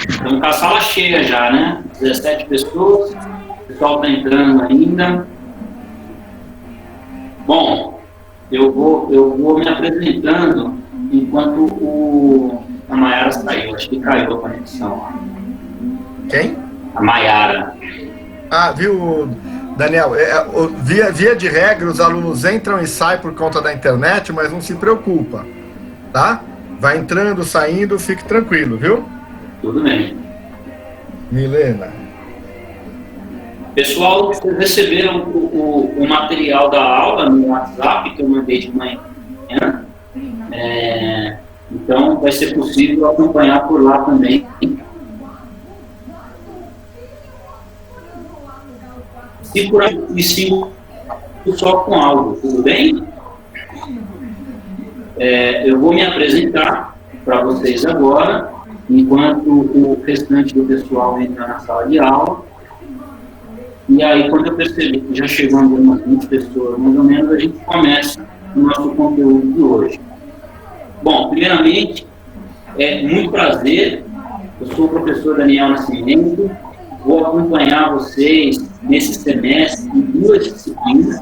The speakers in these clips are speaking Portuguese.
Estamos com a sala cheia já, né? 17 pessoas, o pessoal está entrando ainda. Bom, eu vou me apresentando enquanto a Maiara saiu. Acho que caiu a conexão. Quem? A Maiara. Ah, viu, Daniel? Via de regra, os alunos entram e saem por conta da internet, mas não se preocupa, tá? Vai entrando, saindo, fique tranquilo, viu? Tudo bem. Milena. Pessoal, vocês receberam o material da aula no WhatsApp que eu mandei de manhã. Então, vai ser possível acompanhar por lá também. Se por aí sigo só com áudio, tudo bem? Eu vou me apresentar para vocês agora, enquanto o restante do pessoal entra na sala de aula. E aí, quando eu percebi que já chegou umas 20 pessoas, mais ou menos, a gente começa o nosso conteúdo de hoje. Bom, primeiramente, é muito prazer. Eu sou o professor Daniel Nascimento. Vou acompanhar vocês nesse semestre em 2 disciplinas.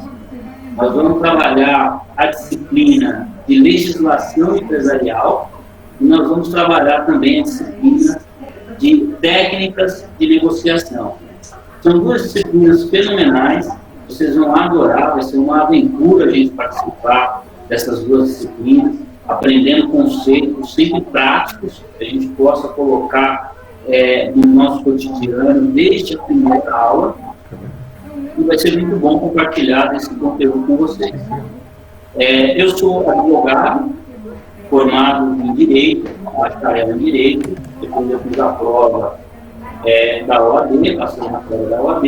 Nós vamos trabalhar a disciplina de legislação empresarial e nós vamos trabalhar também a disciplina de técnicas de negociação. São 2 disciplinas fenomenais, vocês vão adorar, vai ser uma aventura a gente participar dessas 2 disciplinas, aprendendo conceitos sempre práticos, que a gente possa colocar no nosso cotidiano desde a primeira aula, e vai ser muito bom compartilhar esse conteúdo com vocês. Eu sou advogado, formado em Direito, bacharel em Direito, depois eu fiz a prova da OAB, passei na prova da OAB,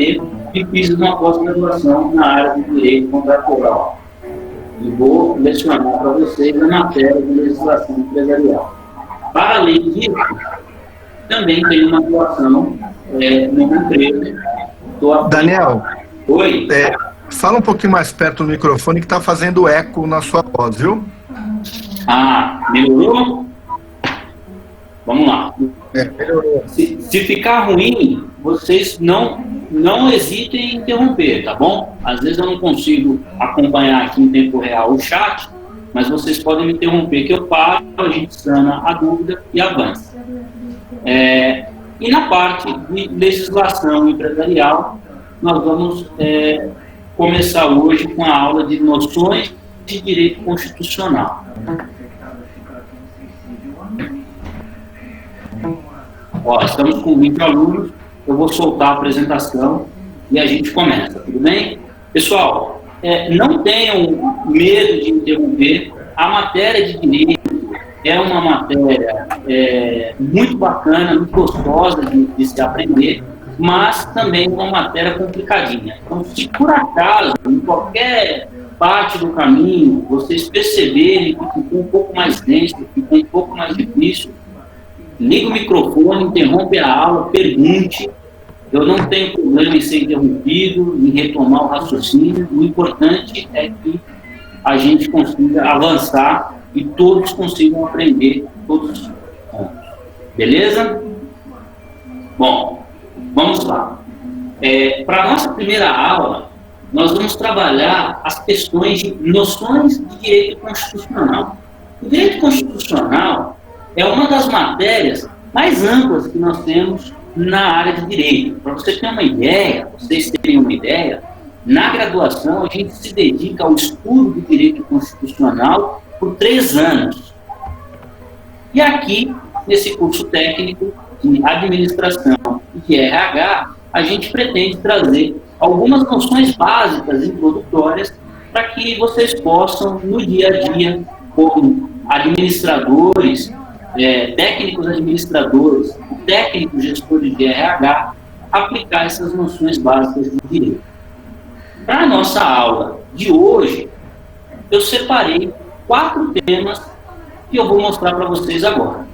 e fiz uma pós-graduação na área de Direito Contratual. E vou lecionar para vocês a matéria de legislação empresarial. Para além disso, também tenho uma atuação numa empresa. Daniel, oi? Fala um pouquinho mais perto do microfone que está fazendo eco na sua voz, viu? Melhorou? Vamos lá. Melhorou. Se ficar ruim, vocês não hesitem em interromper, tá bom? Às vezes eu não consigo acompanhar aqui em tempo real o chat, mas vocês podem me interromper que eu paro, a gente sana a dúvida e avança. E na parte de legislação empresarial, nós vamos começar hoje com a aula de noções de direito constitucional. Estamos com 20 alunos, eu vou soltar a apresentação e a gente começa, tudo bem? Pessoal, não tenham medo de interromper, a matéria de direito é uma matéria muito bacana, muito gostosa de se aprender, mas também é uma matéria complicadinha. Então, se por acaso, em qualquer parte do caminho, vocês perceberem que ficou um pouco mais denso, ficou um pouco mais difícil, liga o microfone, interrompe a aula, pergunte. Eu não tenho problema em ser interrompido, em retomar o raciocínio. O importante é que a gente consiga avançar e todos consigam aprender todos os pontos. Beleza? Bom, vamos lá. Para a nossa primeira aula, nós vamos trabalhar as questões de noções de direito constitucional. O direito constitucional é uma das matérias mais amplas que nós temos na área de direito. Para vocês terem uma ideia, na graduação a gente se dedica ao estudo do direito constitucional por 3 anos. E aqui, nesse curso técnico de administração e de RH, a gente pretende trazer algumas noções básicas, introdutórias, para que vocês possam, no dia a dia, como administradores, técnicos administradores, técnicos gestores de RH, aplicar essas noções básicas de direito. Para a nossa aula de hoje, eu separei 4 temas que eu vou mostrar para vocês agora.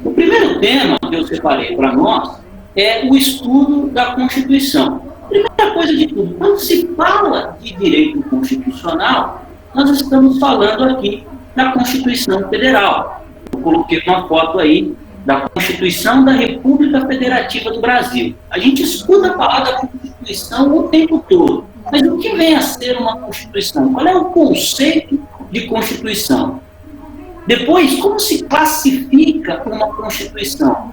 O primeiro tema que eu separei para nós é o estudo da Constituição. Primeira coisa de tudo, quando se fala de direito constitucional, nós estamos falando aqui da Constituição Federal. Eu coloquei uma foto aí da Constituição da República Federativa do Brasil. A gente escuta falar da Constituição o tempo todo, mas o que vem a ser uma Constituição? Qual é o conceito de Constituição? Depois, como se classifica uma Constituição?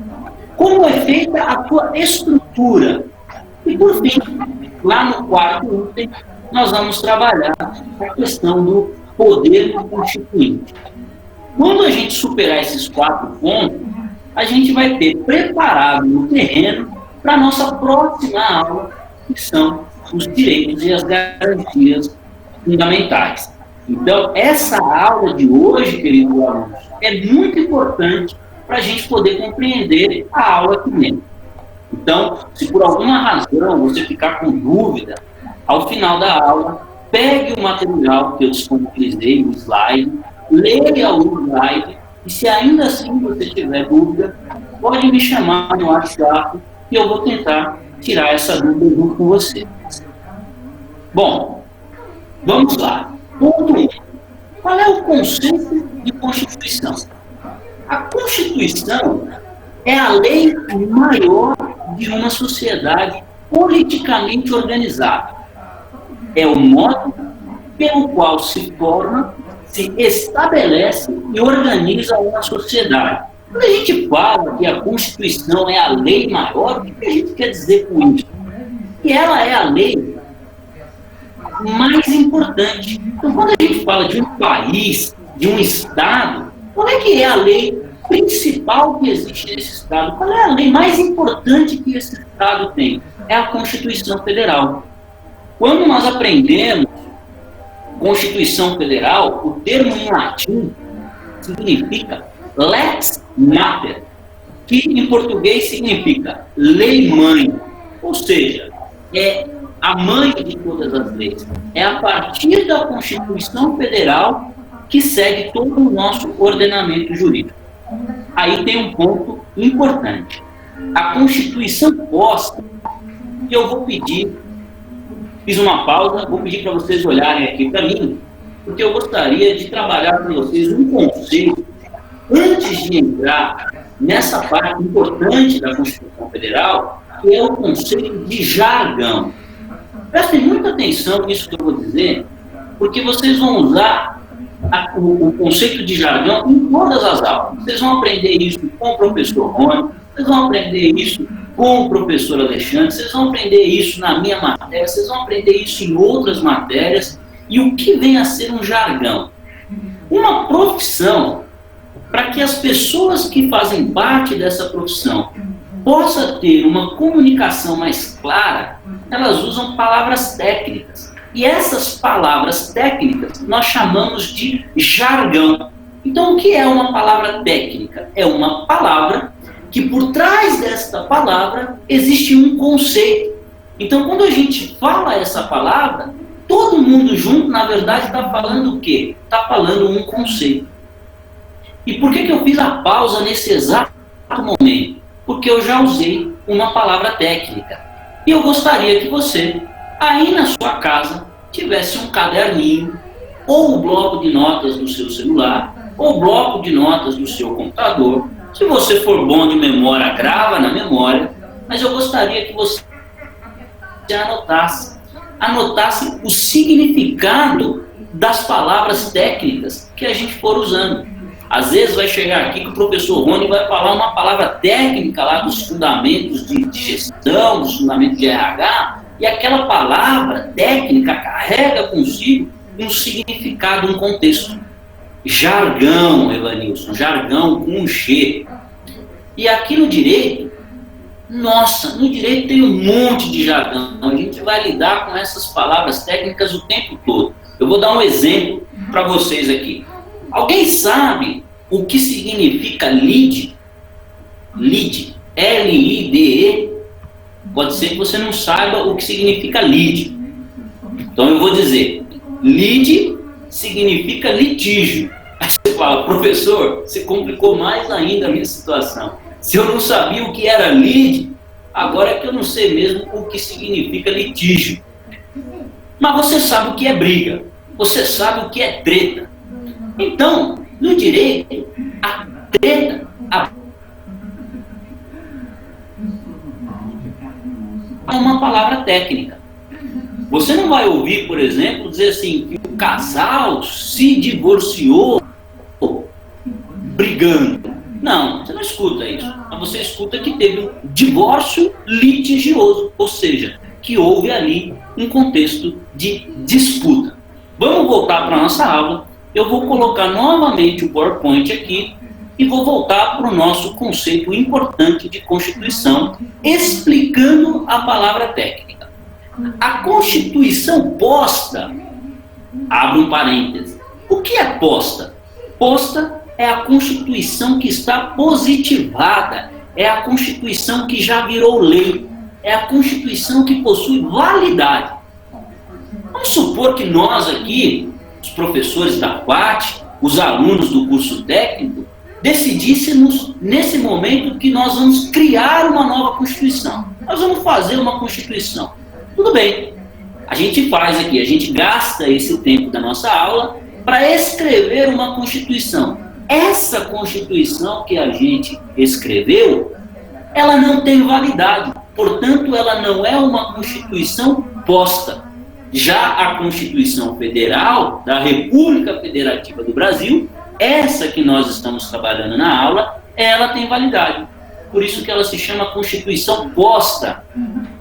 Como é feita a sua estrutura? E, por fim, lá no quarto item, nós vamos trabalhar a questão do poder constituinte. Quando a gente superar esses 4 pontos, a gente vai ter preparado o terreno para a nossa próxima aula, que são os direitos e as garantias fundamentais. Então, essa aula de hoje, queridos alunos, é muito importante para a gente poder compreender a aula que vem. Então, se por alguma razão você ficar com dúvida, ao final da aula, pegue o material que eu disponibilizei, o slide, leia o slide, e se ainda assim você tiver dúvida, pode me chamar no WhatsApp e eu vou tentar tirar essa dúvida junto com você. Bom, vamos lá. Ponto 1. Qual é o conceito de Constituição? A Constituição é a lei maior de uma sociedade politicamente organizada. É o modo pelo qual se forma, se estabelece e organiza uma sociedade. Quando a gente fala que a Constituição é a lei maior, o que a gente quer dizer com isso? Que ela é a lei mais importante. Então, quando a gente fala de um país, de um Estado, qual é que é a lei principal que existe nesse Estado? Qual é a lei mais importante que esse Estado tem? É a Constituição Federal. Quando nós aprendemos Constituição Federal, o termo em latim significa lex mater, que em português significa lei-mãe, ou seja, é a mãe de todas as leis. É a partir da Constituição Federal que segue todo o nosso ordenamento jurídico. Aí tem um ponto importante. A Constituição posta, e eu vou pedir, fiz uma pausa, vou pedir para vocês olharem aqui para mim, porque eu gostaria de trabalhar com vocês um conceito, antes de entrar nessa parte importante da Constituição Federal, que é o conceito de jargão. Prestem muita atenção nisso que eu vou dizer, porque vocês vão usar o conceito de jargão em todas as aulas. Vocês vão aprender isso com o professor Rony, vocês vão aprender isso com o professor Alexandre, vocês vão aprender isso na minha matéria, vocês vão aprender isso em outras matérias. E o que vem a ser um jargão? Uma profissão, para que as pessoas que fazem parte dessa profissão possam ter uma comunicação mais clara, elas usam palavras técnicas. E essas palavras técnicas nós chamamos de jargão. Então, o que é uma palavra técnica? É uma palavra que por trás desta palavra existe um conceito. Então, quando a gente fala essa palavra, todo mundo junto, na verdade, está falando o quê? Está falando um conceito. E por que eu fiz a pausa nesse exato momento? Porque eu já usei uma palavra técnica. E eu gostaria que você, aí na sua casa, tivesse um caderninho, ou o bloco de notas do seu celular, ou o bloco de notas do seu computador. Se você for bom de memória, grava na memória, mas eu gostaria que você anotasse o significado das palavras técnicas que a gente for usando. Às vezes vai chegar aqui que o professor Rony vai falar uma palavra técnica lá dos fundamentos de gestão, dos fundamentos de RH, e aquela palavra técnica carrega consigo um significado, um contexto. Jargão, Evanilson, jargão com um G. E aqui no direito, nossa, no direito tem um monte de jargão. A gente vai lidar com essas palavras técnicas o tempo todo. Eu vou dar um exemplo para vocês aqui. Alguém sabe o que significa lead? Lead, L-I-D-E. Pode ser que você não saiba o que significa lead. Então eu vou dizer, lead significa litígio. Aí você fala, professor, você complicou mais ainda a minha situação. Se eu não sabia o que era lead, agora é que eu não sei mesmo o que significa litígio. Mas você sabe o que é briga, você sabe o que é treta. Então, no direito, a treta, a uma palavra técnica. Você não vai ouvir, por exemplo, dizer assim, que o casal se divorciou brigando. Não, você não escuta isso. Mas você escuta que teve um divórcio litigioso, ou seja, que houve ali um contexto de disputa. Vamos voltar para a nossa aula. Eu vou colocar novamente o PowerPoint aqui e vou voltar para o nosso conceito importante de Constituição, explicando a palavra técnica. A Constituição posta, abre um parêntese. O que é posta? Posta é a Constituição que está positivada, é a Constituição que já virou lei, é a Constituição que possui validade. Vamos supor que nós aqui, os professores da UAT, os alunos do curso técnico, decidíssemos nesse momento que nós vamos criar uma nova Constituição. Nós vamos fazer uma Constituição. Tudo bem, a gente faz aqui, a gente gasta esse tempo da nossa aula para escrever uma Constituição. Essa Constituição que a gente escreveu, ela não tem validade, portanto, ela não é uma Constituição posta. Já a Constituição Federal da República Federativa do Brasil, essa que nós estamos trabalhando na aula, ela tem validade. Por isso que ela se chama Constituição posta.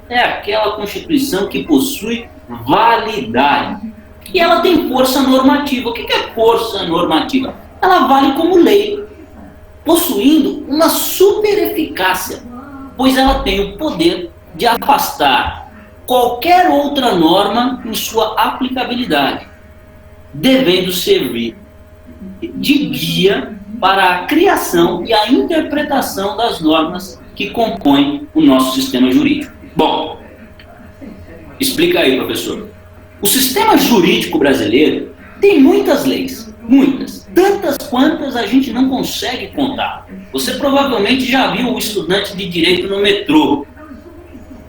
É aquela Constituição que possui validade. E ela tem força normativa. O que é força normativa? Ela vale como lei, possuindo uma super eficácia, pois ela tem o poder de afastar qualquer outra norma em sua aplicabilidade, devendo servir de guia para a criação e a interpretação das normas que compõem o nosso sistema jurídico. Bom, explica aí, professor. O sistema jurídico brasileiro tem muitas leis, muitas, tantas quantas a gente não consegue contar. Você provavelmente já viu um estudante de direito no metrô.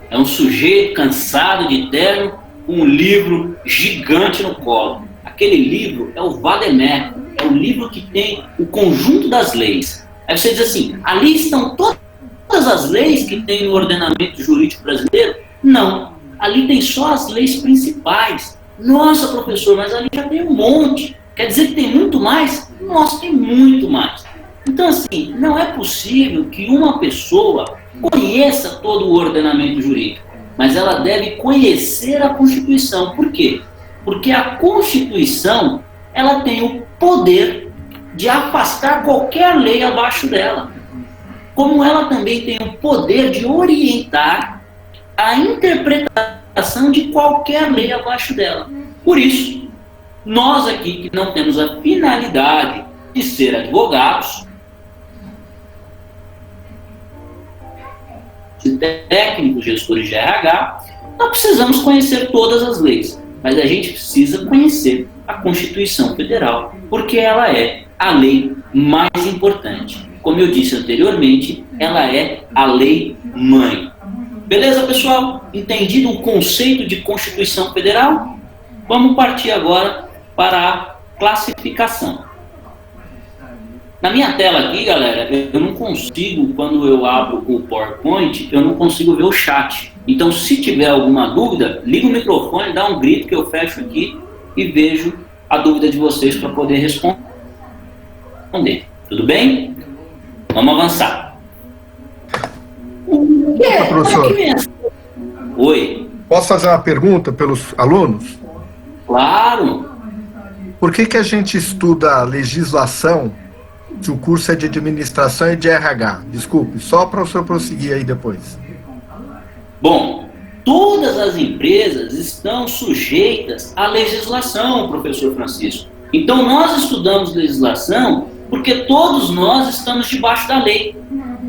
É um sujeito cansado de terno com um livro gigante no colo. Aquele livro é o Vademécum, é o livro que tem o conjunto das leis. Aí você diz assim, ali estão todas as leis que tem no ordenamento jurídico brasileiro? Não, ali tem só as leis principais. Nossa, professor, mas ali já tem um monte. Quer dizer que tem muito mais? Nossa, tem muito mais. Então, assim, não é possível que uma pessoa conheça todo o ordenamento jurídico, mas ela deve conhecer a Constituição. Por quê? Porque a Constituição, ela tem o poder de afastar qualquer lei abaixo dela. Como ela também tem o poder de orientar a interpretação de qualquer lei abaixo dela. Por isso, nós aqui que não temos a finalidade de ser advogados, técnicos, gestores de RH, nós precisamos conhecer todas as leis, mas a gente precisa conhecer a Constituição Federal, porque ela é a lei mais importante. Como eu disse anteriormente, ela é a lei mãe. Beleza, pessoal? Entendido o conceito de Constituição Federal? Vamos partir agora para a classificação. Na minha tela aqui, galera, eu não consigo, quando eu abro o PowerPoint, eu não consigo ver o chat. Então, se tiver alguma dúvida, liga o microfone, dá um grito que eu fecho aqui e vejo a dúvida de vocês para poder responder. Tudo bem? Vamos avançar. Professor, oi. Posso fazer uma pergunta pelos alunos? Claro. Por que a gente estuda legislação se o curso é de administração e de RH? Desculpe, só para o senhor prosseguir aí depois. Bom, todas as empresas estão sujeitas à legislação, professor Francisco. Então, nós estudamos legislação porque todos nós estamos debaixo da lei.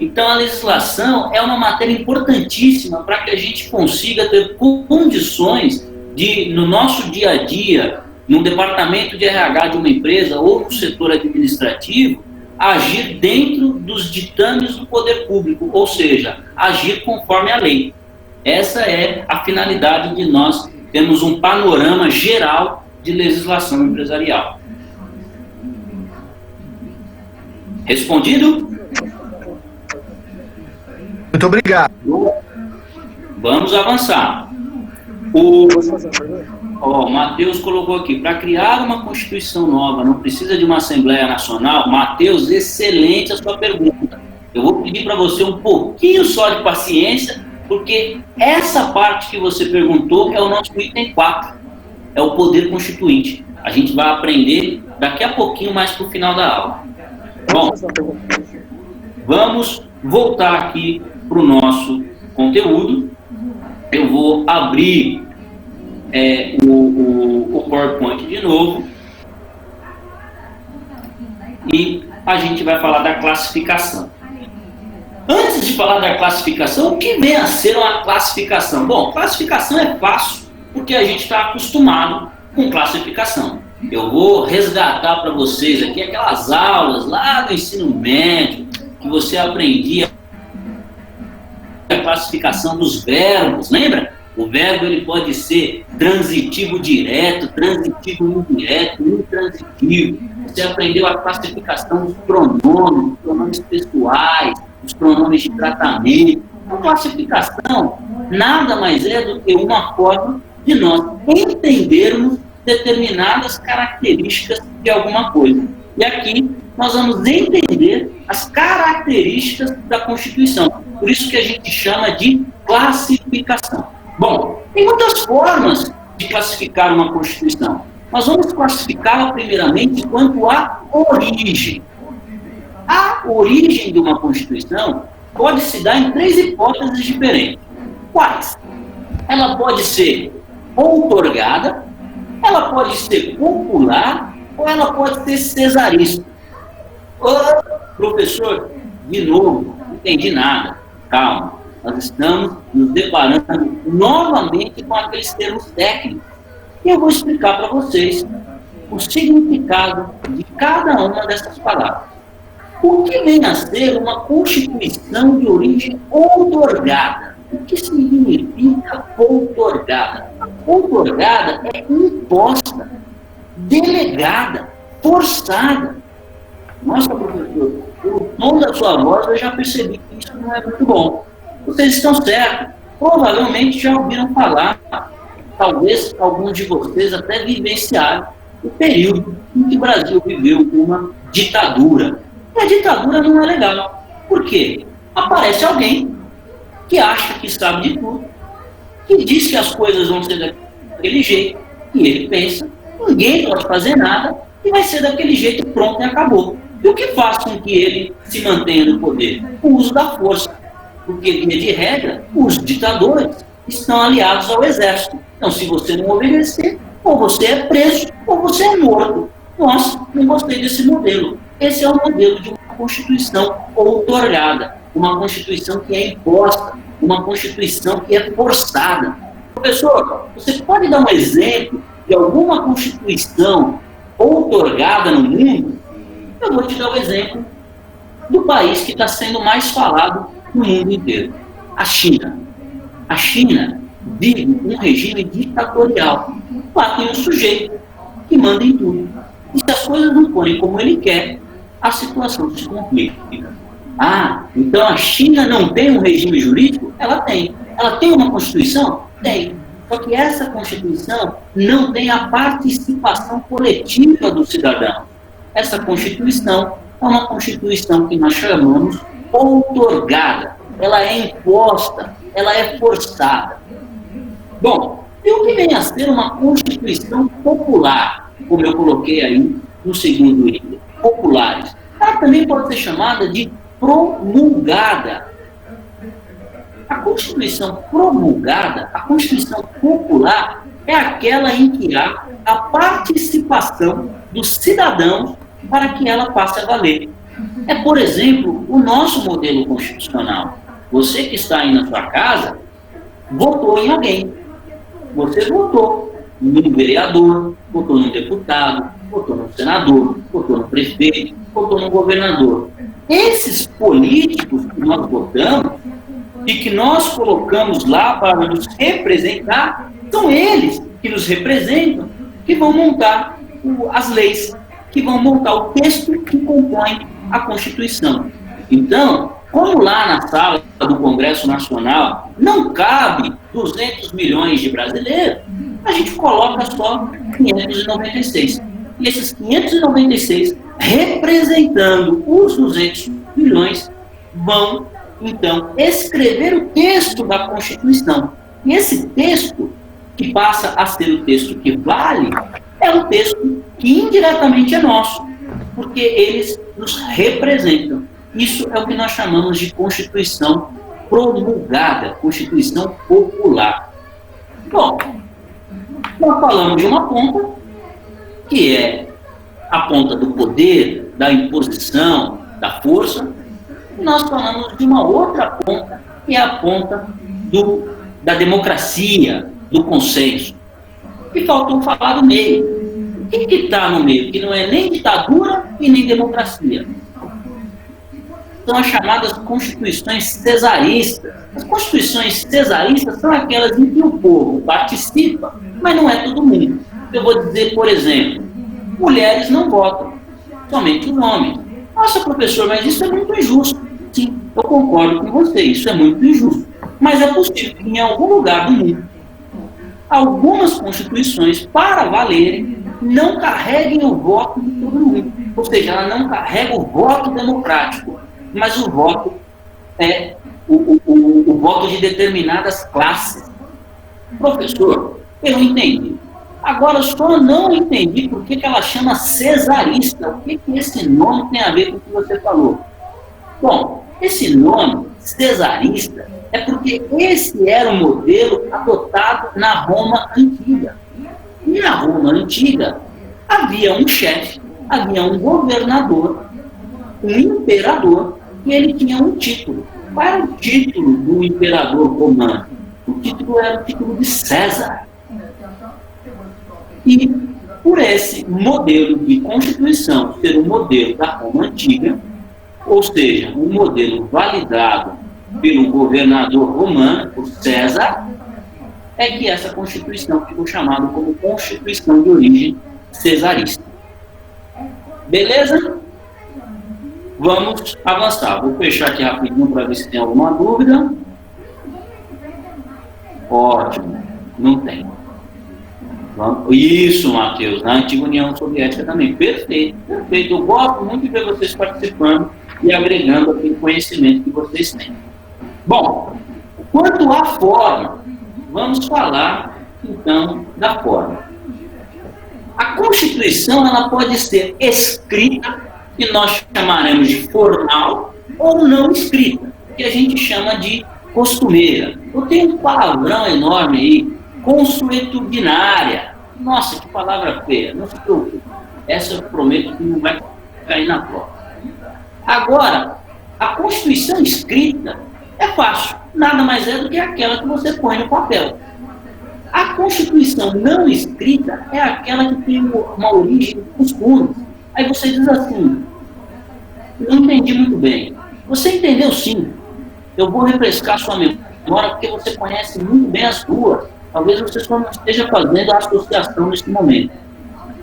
Então, a legislação é uma matéria importantíssima para que a gente consiga ter condições de, no nosso dia a dia, no departamento de RH de uma empresa ou no setor administrativo, agir dentro dos ditames do poder público, ou seja, agir conforme a lei. Essa é a finalidade de nós termos um panorama geral de legislação empresarial. Respondido? Muito obrigado. Vamos avançar. O Matheus colocou aqui, para criar uma Constituição nova, não precisa de uma Assembleia Nacional? Matheus, excelente a sua pergunta. Eu vou pedir para você um pouquinho só de paciência, porque essa parte que você perguntou é o nosso item 4, é o poder constituinte. A gente vai aprender daqui a pouquinho mais para o final da aula. Bom, vamos voltar aqui para o nosso conteúdo. Eu vou abrir o PowerPoint de novo e a gente vai falar da classificação. Antes de falar da classificação, o que vem a ser uma classificação? Bom, classificação é fácil, porque a gente está acostumado com classificação. Eu vou resgatar para vocês aqui aquelas aulas lá do ensino médio, que você aprendia a classificação dos verbos, lembra? O verbo ele pode ser transitivo direto, transitivo indireto, intransitivo. Você aprendeu a classificação dos pronomes pessoais, os pronomes de tratamento. A classificação nada mais é do que uma forma de nós entendermos determinadas características de alguma coisa. E aqui nós vamos entender as características da Constituição. Por isso que a gente chama de classificação. Bom, tem muitas formas de classificar uma Constituição. Nós vamos classificá-la primeiramente quanto à origem. A origem de uma Constituição pode se dar em 3 hipóteses diferentes. Quais? Ela pode ser outorgada, ela pode ser popular ou ela pode ser cesarista. Professor, de novo, não entendi nada. Calma, nós estamos nos deparando novamente com aqueles termos técnicos. E eu vou explicar para vocês o significado de cada uma dessas palavras. O que vem a ser uma Constituição de origem outorgada? O que significa outorgada? Outorgada é imposta, delegada, forçada. Nossa, professor, pelo tom da sua voz eu já percebi que isso não é muito bom. Vocês estão certos, provavelmente já ouviram falar, talvez alguns de vocês até vivenciaram o período em que o Brasil viveu uma ditadura. E a ditadura não é legal. Por quê? Aparece alguém que acha que sabe de tudo, que diz que as coisas vão ser daquele jeito, e ele pensa, ninguém pode fazer nada, e vai ser daquele jeito, pronto e acabou. E o que faz com que ele se mantenha no poder? O uso da força. Porque, via de regra, os ditadores estão aliados ao exército. Então, se você não obedecer, ou você é preso, ou você é morto. Nossa, não gostei desse modelo. Esse é o modelo de uma Constituição outorgada, uma Constituição que é imposta, uma Constituição que é forçada. Professor, você pode dar um exemplo de alguma Constituição outorgada no mundo? Eu vou te dar o exemplo do país que está sendo mais falado no mundo inteiro, a China. A China vive um regime ditatorial. Lá tem um sujeito que manda em tudo. E se as coisas não forem como ele quer, a situação se complica. Ah, então a China não tem um regime jurídico? Ela tem. Ela tem uma Constituição? Tem. Só que essa Constituição não tem a participação coletiva do cidadão. Essa Constituição é uma Constituição que nós chamamos outorgada. Ela é imposta, ela é forçada. Bom, e o que vem a ser uma Constituição popular, como eu coloquei aí no segundo item, populares? Ela também pode ser chamada de promulgada. A Constituição promulgada, a Constituição popular, é aquela em que há a participação dos cidadãos para que ela passe a valer. É, por exemplo, o nosso modelo constitucional. Você que está aí na sua casa, votou em alguém. Você votou num vereador, votou num deputado, votou num senador, votou no prefeito, votou no governador. Esses políticos que nós votamos e que nós colocamos lá para nos representar, são eles que nos representam, que vão montar as leis, que vão montar o texto que compõe a Constituição. Então, como lá na sala do Congresso Nacional não cabe 200 milhões de brasileiros, a gente coloca só 596. E esses 596, representando os 200 milhões, vão, então, escrever o texto da Constituição. E esse texto, que passa a ser o texto que vale, é um texto que indiretamente é nosso, porque eles nos representam. Isso é o que nós chamamos de Constituição promulgada, Constituição popular. Bom, nós falamos de uma ponta, que é a ponta do poder, da imposição, da força, e nós falamos de uma outra ponta, que é a ponta da democracia, do consenso. E faltou falar do meio. O que está no meio? Que não é nem ditadura e nem democracia. São as chamadas constituições cesaristas. As constituições cesaristas são aquelas em que o povo participa, mas não é todo mundo. Eu vou dizer, por exemplo, mulheres não votam, somente os homens. Nossa, professor, mas isso é muito injusto. Sim, eu concordo com você, isso é muito injusto. Mas é possível que em algum lugar do mundo, algumas constituições, para valerem, não carreguem o voto de todo mundo. Ou seja, ela não carrega o voto democrático, mas o voto é o voto de determinadas classes. Professor, eu entendi. Agora, só não entendi por que ela chama cesarista. O que esse nome tem a ver com o que você falou? Bom, esse nome, cesarista, é porque esse era o modelo adotado na Roma Antiga. E na Roma Antiga havia um chefe, havia um governador, um imperador, e ele tinha um título. Qual era o título do imperador romano? O título era o título de César. E por esse modelo de constituição ser um modelo da Roma Antiga, ou seja, um modelo validado pelo governador romano, por César, é que essa Constituição ficou chamada como Constituição de origem cesarista. Beleza? Vamos avançar. Vou fechar aqui rapidinho para ver se tem alguma dúvida. Ótimo, não tem. Isso, Matheus, na antiga União Soviética também. Perfeito, perfeito. Eu gosto muito de ver vocês participando e agregando aquele conhecimento que vocês têm. Bom, quanto à forma, vamos falar, então, da forma. A Constituição, ela pode ser escrita, que nós chamaremos de formal, ou não escrita, que a gente chama de costumeira. Eu tenho um palavrão enorme aí, consuetudinária. Nossa, que palavra feia, não se preocupe. Essa eu prometo que não vai cair na prova. Agora, a Constituição escrita é fácil, nada mais é do que aquela que você põe no papel. A Constituição não escrita é aquela que tem uma origem de costumes. Aí você diz assim, não entendi muito bem. Você entendeu sim. Eu vou refrescar sua memória porque você conhece muito bem as duas. Talvez você só não esteja fazendo a associação neste momento.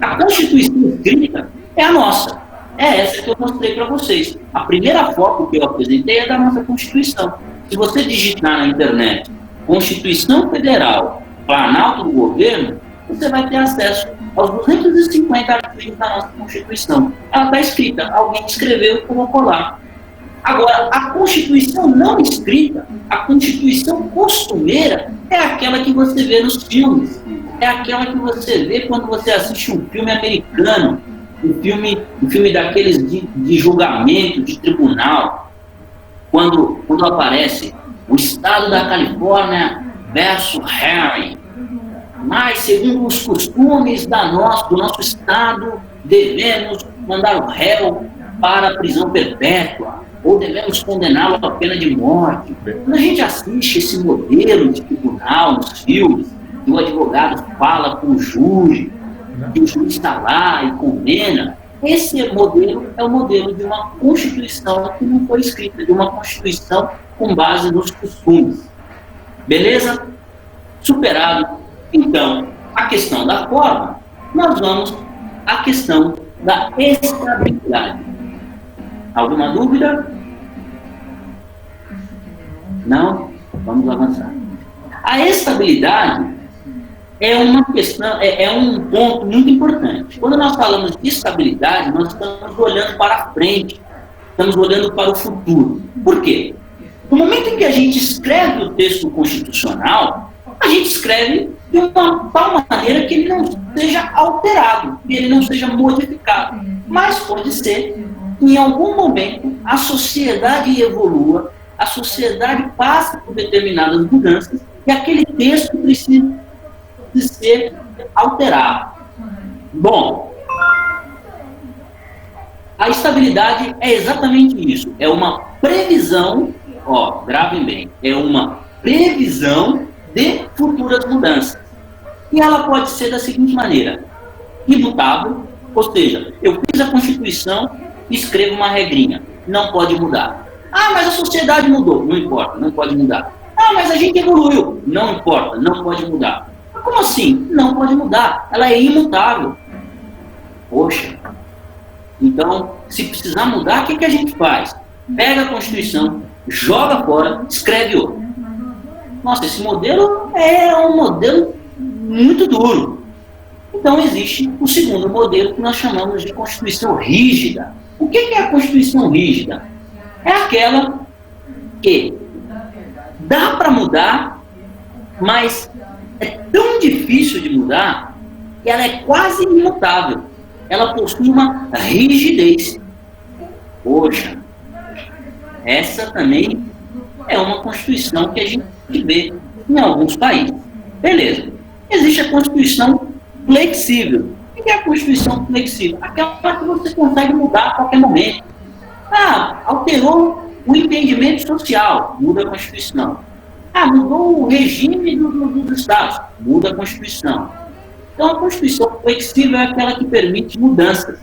A Constituição escrita é a nossa. É essa que eu mostrei para vocês. A primeira foto que eu apresentei é da nossa Constituição. Se você digitar na internet Constituição Federal, Planalto do Governo, você vai ter acesso aos 250 artigos da nossa Constituição. Ela está escrita, alguém escreveu e colocou lá. Agora, a Constituição não escrita, a Constituição costumeira, é aquela que você vê nos filmes. É aquela que você vê quando você assiste um filme americano, um filme daqueles de julgamento, de tribunal, quando aparece o Estado da Califórnia versus Harry. Mas, segundo os costumes do nosso Estado, devemos mandar o réu para a prisão perpétua, ou devemos condená-lo à pena de morte. Quando a gente assiste esse modelo de tribunal nos filmes, que o advogado fala com o júri, que o juiz está lá e condena, esse modelo é o modelo de uma Constituição que não foi escrita, de uma Constituição com base nos costumes. Beleza? Superado, então, a questão da forma, nós vamos à questão da estabilidade. Alguma dúvida? Não? Vamos avançar. A estabilidade é uma questão, é um ponto muito importante. Quando nós falamos de estabilidade, nós estamos olhando para frente, estamos olhando para o futuro. Por quê? No momento em que a gente escreve o texto constitucional, a gente escreve de uma tal maneira que ele não seja alterado, que ele não seja modificado. Mas pode ser que em algum momento a sociedade evolua, a sociedade passa por determinadas mudanças e aquele texto precisa de ser alterado. Bom, a estabilidade é exatamente isso, é uma previsão, gravem bem, é uma previsão de futuras mudanças. E ela pode ser da seguinte maneira: imutável, ou seja, eu fiz a Constituição e escrevo uma regrinha, não pode mudar. Ah, mas a sociedade mudou, não importa, não pode mudar. Ah, mas a gente evoluiu, não importa, não pode mudar. Mas como assim? Não pode mudar, ela é imutável. Poxa, então, se precisar mudar, o que a gente faz? Pega a Constituição, joga fora, escreve outra. Nossa, esse modelo é um modelo muito duro. Então, existe o segundo modelo que nós chamamos de Constituição rígida. O que é a Constituição rígida? É aquela que dá para mudar, mas é tão difícil de mudar que ela é quase imutável. Ela possui uma rigidez. Poxa, essa também é uma Constituição que a gente vê em alguns países. Beleza. Existe a Constituição flexível. O que é a Constituição flexível? Aquela que você consegue mudar a qualquer momento. Ah, alterou o entendimento social, muda a Constituição. Ah, mudou o regime dos Estados, muda a Constituição. Então, a Constituição flexível é aquela que permite mudanças.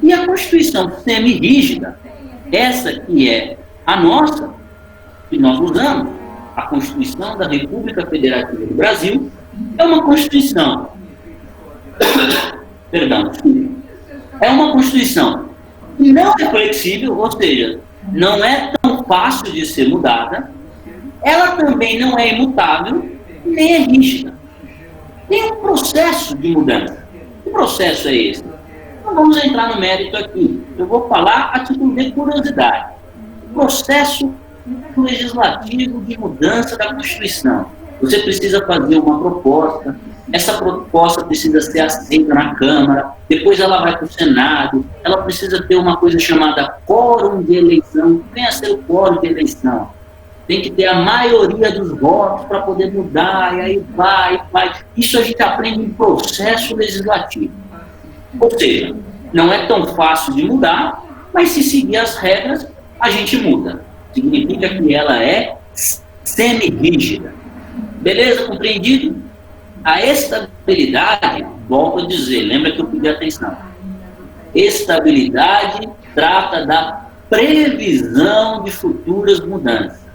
E a Constituição semi-rígida, essa que é a nossa, que nós usamos, a Constituição da República Federativa do Brasil, é uma Constituição. Perdão, desculpe. É uma Constituição que não é flexível, ou seja, não é tão fácil de ser mudada, ela também não é imutável, nem é rígida. Tem um processo de mudança. Que processo é esse? Não vamos entrar no mérito aqui. Eu vou falar a título de curiosidade. O processo legislativo de mudança da Constituição. Você precisa fazer uma proposta, essa proposta precisa ser aceita na Câmara, depois ela vai para o Senado, ela precisa ter uma coisa chamada quórum de eleição. Venha a ser o quórum de eleição. Tem que ter a maioria dos votos para poder mudar, e aí vai. Isso a gente aprende em processo legislativo. Ou seja, não é tão fácil de mudar, mas se seguir as regras, a gente muda. Significa que ela é semi-rígida. Beleza? Compreendido? A estabilidade, volto a dizer, lembra que eu pedi atenção. Estabilidade trata da previsão de futuras mudanças.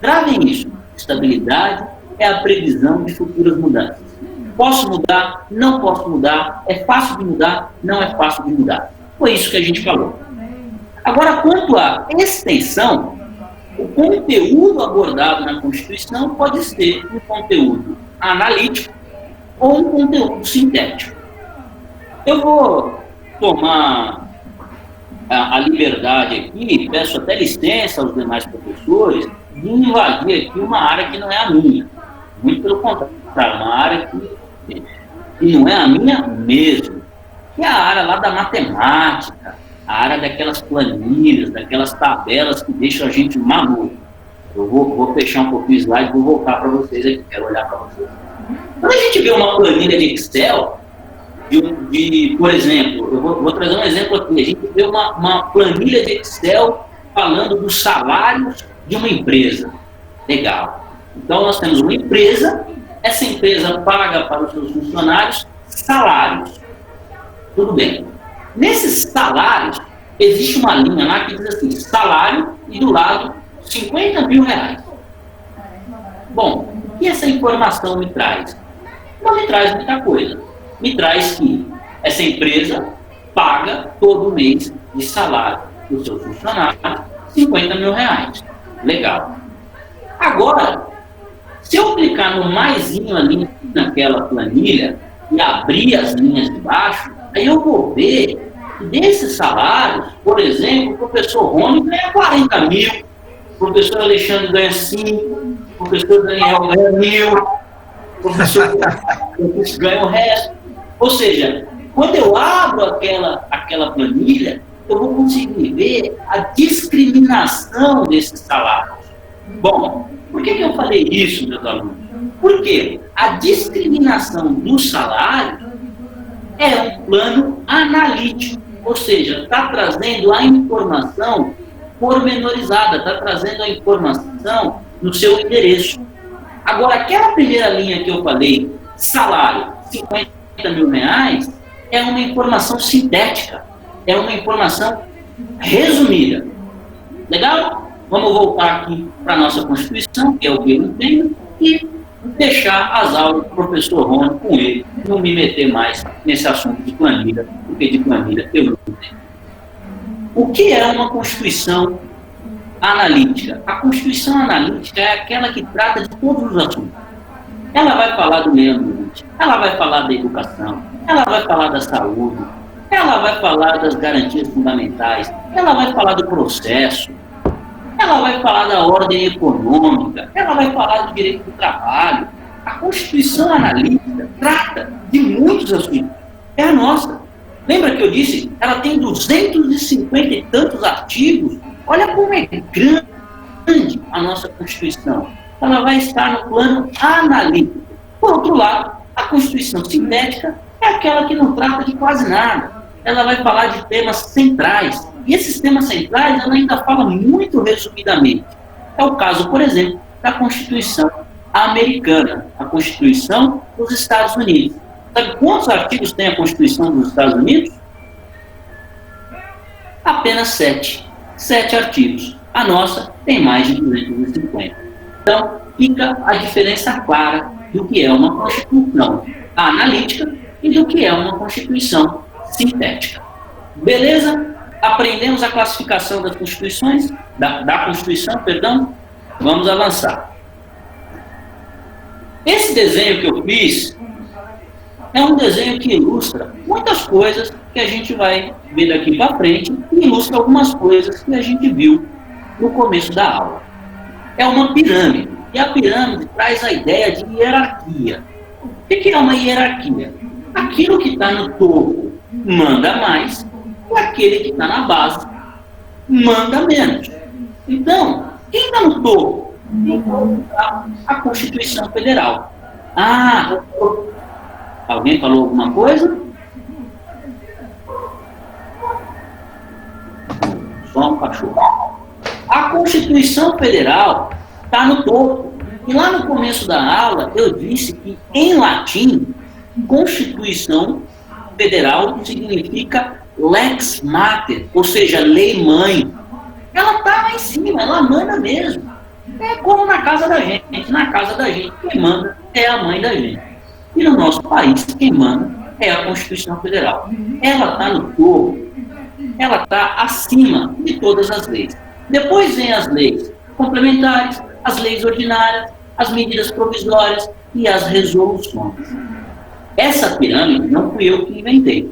Gravem isso. Estabilidade é a previsão de futuras mudanças. Posso mudar? Não posso mudar? É fácil de mudar? Não é fácil de mudar. Foi isso que a gente falou. Agora, quanto à extensão, o conteúdo abordado na Constituição pode ser um conteúdo analítico ou um conteúdo sintético. Eu vou tomar a liberdade aqui, peço até licença aos demais professores, de invadir aqui uma área que não é a minha. Muito pelo contrário, uma área que não é a minha mesmo. Que é a área lá da matemática, a área daquelas planilhas, daquelas tabelas que deixam a gente maluco. Eu vou fechar um pouquinho o slide e vou voltar para vocês aqui, quero olhar para vocês. Quando a gente vê uma planilha de Excel, por exemplo, eu vou trazer um exemplo aqui, a gente vê uma planilha de Excel falando dos salários de uma empresa. Legal. Então, nós temos uma empresa, essa empresa paga para os seus funcionários salários. Tudo bem. Nesses salários, existe uma linha lá que diz assim, salário e do lado 50 mil reais. Bom, o que essa informação me traz? Não me traz muita coisa. Me traz que essa empresa paga todo mês de salário dos seus funcionários 50 mil reais. Legal. Agora, se eu clicar no maisinho ali naquela planilha e abrir as linhas de baixo, aí eu vou ver que desses salários, por exemplo, o professor Rony ganha 40 mil, o professor Alexandre ganha 5, o professor Daniel ganha 1.000, o professor ganha o resto. Ou seja, quando eu abro aquela planilha, eu vou conseguir ver a discriminação desses salários. Bom, por que eu falei isso, meus alunos? Porque a discriminação do salário é um plano analítico, ou seja, está trazendo a informação pormenorizada, está trazendo a informação no seu endereço. Agora, aquela primeira linha que eu falei, salário, 50 mil reais, é uma informação sintética, é uma informação resumida. Legal? Vamos voltar aqui para a nossa Constituição, que é o que eu entendo, e deixar as aulas do professor Rony com ele, não me meter mais nesse assunto de planilha, porque de planilha eu não entendo. O que é uma Constituição analítica? A Constituição analítica é aquela que trata de todos os assuntos. Ela vai falar do meio ambiente, ela vai falar da educação, ela vai falar da saúde, ela vai falar das garantias fundamentais, ela vai falar do processo, ela vai falar da ordem econômica, ela vai falar do direito do trabalho. A Constituição analítica trata de muitos assuntos. É a nossa. Lembra que eu disse? Ela tem 250 e tantos artigos. Olha como é grande a nossa Constituição. Ela vai estar no plano analítico. Por outro lado, a Constituição sintética é aquela que não trata de quase nada. Ela vai falar de temas centrais. E esses temas centrais, ela ainda fala muito resumidamente. É o caso, por exemplo, da Constituição americana, a Constituição dos Estados Unidos. Sabe quantos artigos tem a Constituição dos Estados Unidos? Apenas 7. 7 artigos. A nossa tem mais de 250. Então, fica a diferença clara do que é uma Constituição analítica e do que é uma Constituição sintética. Beleza? Aprendemos a classificação das Constituições, da Constituição, perdão. Vamos avançar. Esse desenho que eu fiz é um desenho que ilustra muitas coisas que a gente vai ver daqui para frente e ilustra algumas coisas que a gente viu no começo da aula. É uma pirâmide, e a pirâmide traz a ideia de hierarquia. O que é uma hierarquia? Aquilo que está no topo manda mais e aquele que está na base manda menos. Então, quem está no topo? A Constituição Federal. Ah, alguém falou alguma coisa? Só um cachorro. A Constituição Federal está no topo. E lá no começo da aula eu disse que em latim, Constituição Federal significa lex mater, ou seja, lei mãe. Ela está lá em cima, ela manda mesmo. É como na casa da gente. Na casa da gente, quem manda é a mãe da gente. E no nosso país, quem manda é a Constituição Federal. Ela está no topo, ela está acima de todas as leis. Depois vem as leis complementares, as leis ordinárias, as medidas provisórias e as resoluções. Essa pirâmide não fui eu que inventei.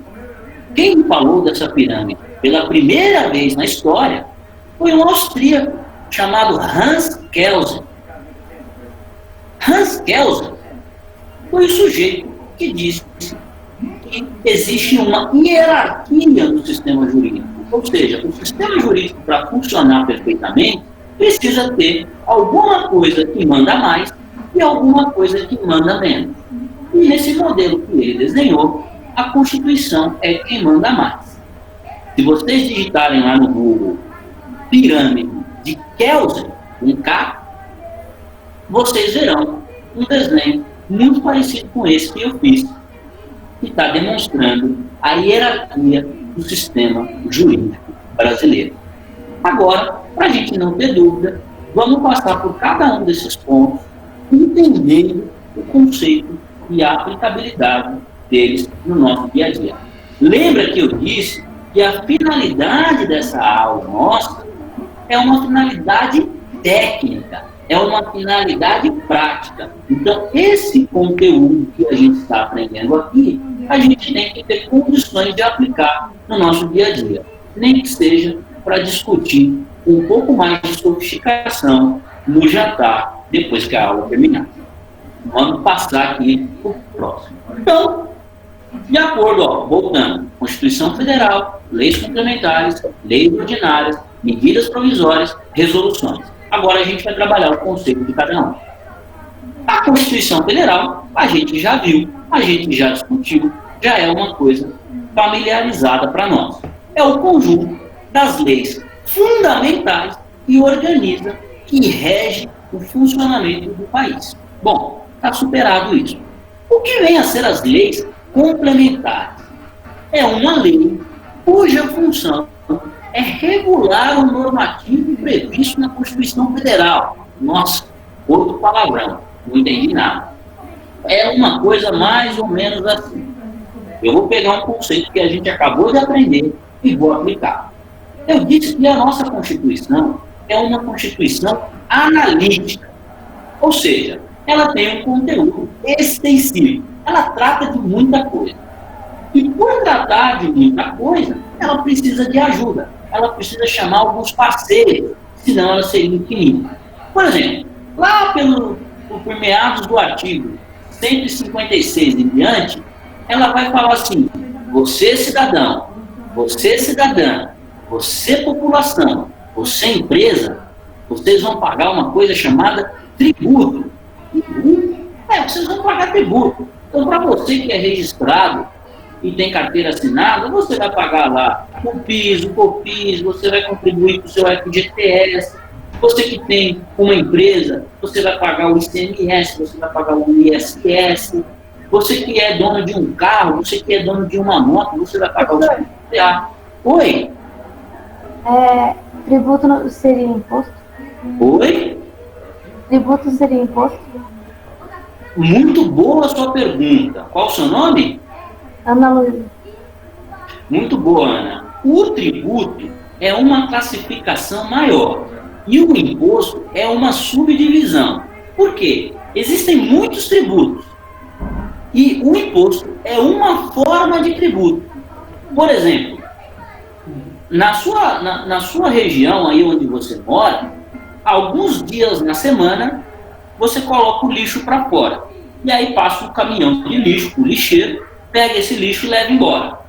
Quem falou dessa pirâmide pela primeira vez na história foi um austríaco chamado Hans Kelsen. Hans Kelsen foi o sujeito que disse que existe uma hierarquia no sistema jurídico. Ou seja, o sistema jurídico, para funcionar perfeitamente, precisa ter alguma coisa que manda mais e alguma coisa que manda menos. E nesse modelo que ele desenhou, a Constituição é quem manda mais. Se vocês digitarem lá no Google pirâmide de Kelsen, com K, vocês verão um desenho muito parecido com esse que eu fiz, que está demonstrando a hierarquia do sistema jurídico brasileiro. Agora, para a gente não ter dúvida, vamos passar por cada um desses pontos, entendendo o conceito e a aplicabilidade deles no nosso dia a dia. Lembra que eu disse que a finalidade dessa aula nossa é uma finalidade técnica, é uma finalidade prática. Então, esse conteúdo que a gente está aprendendo aqui, a gente tem que ter condições de aplicar no nosso dia a dia. Nem que seja para discutir um pouco mais de sofisticação no jantar, depois que a aula terminar. Vamos passar aqui para o próximo. Então, de acordo, voltando, Constituição Federal, leis complementares, leis ordinárias, medidas provisórias, resoluções. Agora a gente vai trabalhar o conceito de cada um. A Constituição Federal, a gente já viu, a gente já discutiu, já é uma coisa familiarizada para nós. É o conjunto das leis fundamentais e organiza, que rege o funcionamento do país. Bom, está superado isso. O que vem a ser as leis complementares? É uma lei cuja função é regular o normativo previsto na Constituição Federal. Nossa, outro palavrão, não entendi nada. É uma coisa mais ou menos assim. Eu vou pegar um conceito que a gente acabou de aprender e vou aplicar. Eu disse que a nossa Constituição é uma Constituição analítica, ou seja, ela tem um conteúdo extensivo, ela trata de muita coisa. E por tratar de muita coisa, ela precisa de ajuda, ela precisa chamar alguns parceiros, senão ela seria infinita. Por exemplo, lá por meados do artigo 156 em diante, ela vai falar assim: você cidadão, você cidadã, você população, você empresa, vocês vão pagar uma coisa chamada tributo. Tributo? Vocês vão pagar tributo. Então, para você que é registrado e tem carteira assinada, você vai pagar lá o PIS, o COFINS, você vai contribuir com o seu FGTS. Você que tem uma empresa, você vai pagar o ICMS, você vai pagar o ISS. Você que é dono de um carro, você que é dono de uma moto, você vai pagar o IPVA. Oi? Tributo seria imposto? Oi? Tributo seria imposto? Muito boa a sua pergunta. Qual o seu nome? Ana Luísa. Muito boa, Ana. O tributo é uma classificação maior e o imposto é uma subdivisão. Por quê? Existem muitos tributos e o imposto é uma forma de tributo. Por exemplo, na sua região, aí onde você mora, alguns dias na semana, você coloca o lixo para fora. E aí passa um caminhão de lixo, o lixeiro, pega esse lixo e leva embora.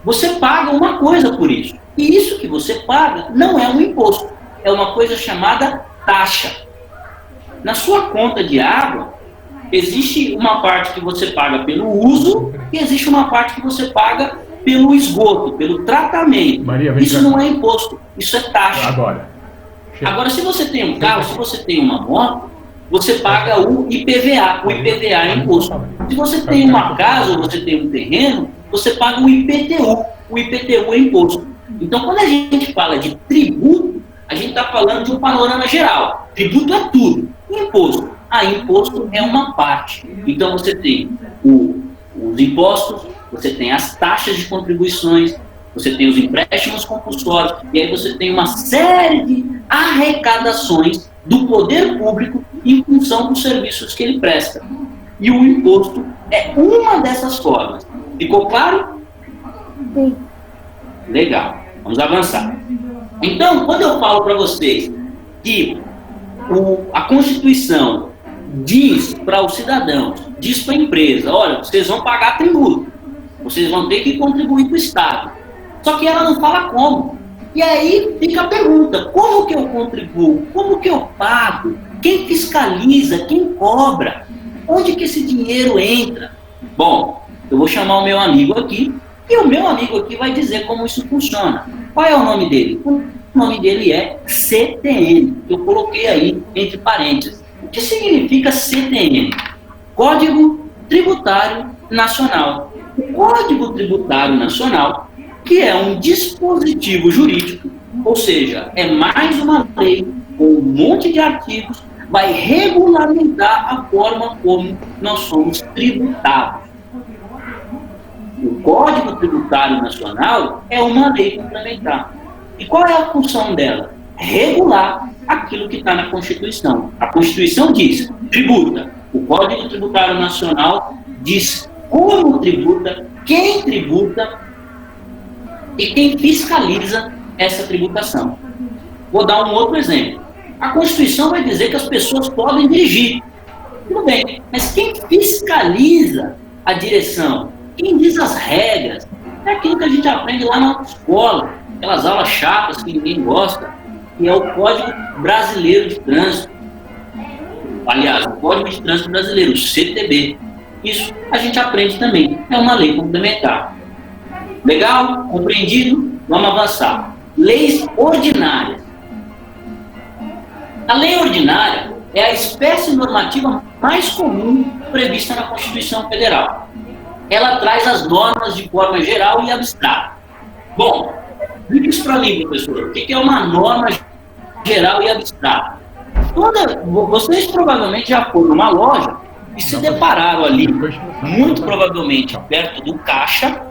Você paga uma coisa por isso. E isso que você paga não é um imposto. É uma coisa chamada taxa. Na sua conta de água, existe uma parte que você paga pelo uso e existe uma parte que você paga pelo esgoto, pelo tratamento. Maria, isso não é imposto, isso é taxa. Agora, se você tem um carro, se você tem uma moto, você paga o IPVA. O IPVA é imposto. Se você tem uma casa ou você tem um terreno, você paga o IPTU. O IPTU é imposto. Então, quando a gente fala de tributo, a gente está falando de um panorama geral. Tributo é tudo. Imposto. Imposto é uma parte. Então, você tem os impostos, você tem as taxas de contribuições, você tem os empréstimos compulsórios, e aí você tem uma série de arrecadações do poder público em função dos serviços que ele presta. E o imposto é uma dessas formas. Ficou claro? Sim. Legal. Vamos avançar. Então, quando eu falo para vocês que a Constituição diz para os cidadãos, diz para a empresa: olha, vocês vão pagar tributo, vocês vão ter que contribuir para o Estado. Só que ela não fala como. E aí fica a pergunta: como que eu contribuo? Como que eu pago? Quem fiscaliza? Quem cobra? Onde que esse dinheiro entra? Bom, eu vou chamar o meu amigo aqui, e o meu amigo aqui vai dizer como isso funciona. Qual é o nome dele? O nome dele é CTN. Eu coloquei aí entre parênteses. O que significa CTN? Código Tributário Nacional. O Código Tributário Nacional, que é um dispositivo jurídico, ou seja, é mais uma lei com um monte de artigos, vai regulamentar a forma como nós somos tributados. O Código Tributário Nacional é uma lei complementar. E qual é a função dela? regular aquilo que está na Constituição. A Constituição diz, tributa. O Código Tributário Nacional diz como tributa, quem tributa e quem fiscaliza essa tributação. Vou dar um outro exemplo. A Constituição vai dizer que as pessoas podem dirigir. Tudo bem, mas quem fiscaliza a direção, quem diz as regras, é aquilo que a gente aprende lá na escola, aquelas aulas chatas que ninguém gosta, que é o Código Brasileiro de Trânsito. Aliás, o Código de Trânsito Brasileiro, o CTB. Isso a gente aprende também, é uma lei complementar. Legal? Compreendido? Vamos avançar. Leis ordinárias. A lei ordinária é a espécie normativa mais comum prevista na Constituição Federal. Ela traz as normas de forma geral e abstrata. Bom, diga isso para mim, professor. O que é uma norma geral e abstrata? Vocês provavelmente já foram numa loja e se depararam ali, muito provavelmente perto do caixa,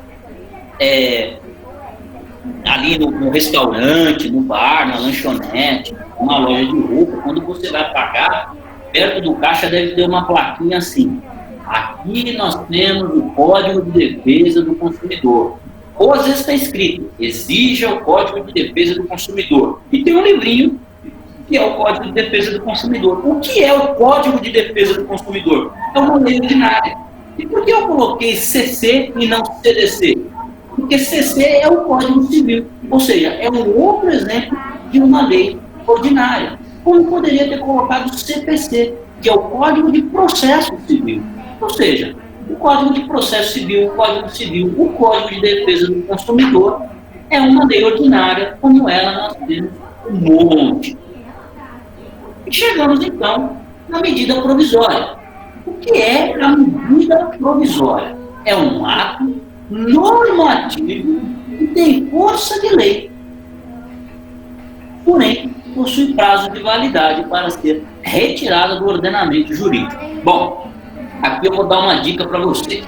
ali no restaurante, no bar, na lanchonete, numa loja de roupa, quando você vai pagar, perto do caixa deve ter uma plaquinha assim: aqui nós temos o Código de Defesa do Consumidor. Ou às vezes está escrito, exija o Código de Defesa do Consumidor. E tem um livrinho que é o Código de Defesa do Consumidor. O que é o Código de Defesa do Consumidor? É uma lei ordinária. E por que eu coloquei CC e não CDC? Porque CC é o Código Civil, ou seja, é um outro exemplo de uma lei ordinária. Como poderia ter colocado CPC, que é o Código de Processo Civil. Ou seja, o Código de Processo Civil, o Código Civil, o Código de Defesa do Consumidor é uma lei ordinária, como ela nós temos um monte. E chegamos então na medida provisória. O que é a medida provisória? É um ato normativo que tem força de lei, porém possui prazo de validade para ser retirada do ordenamento jurídico. Bom, aqui eu vou dar uma dica para vocês.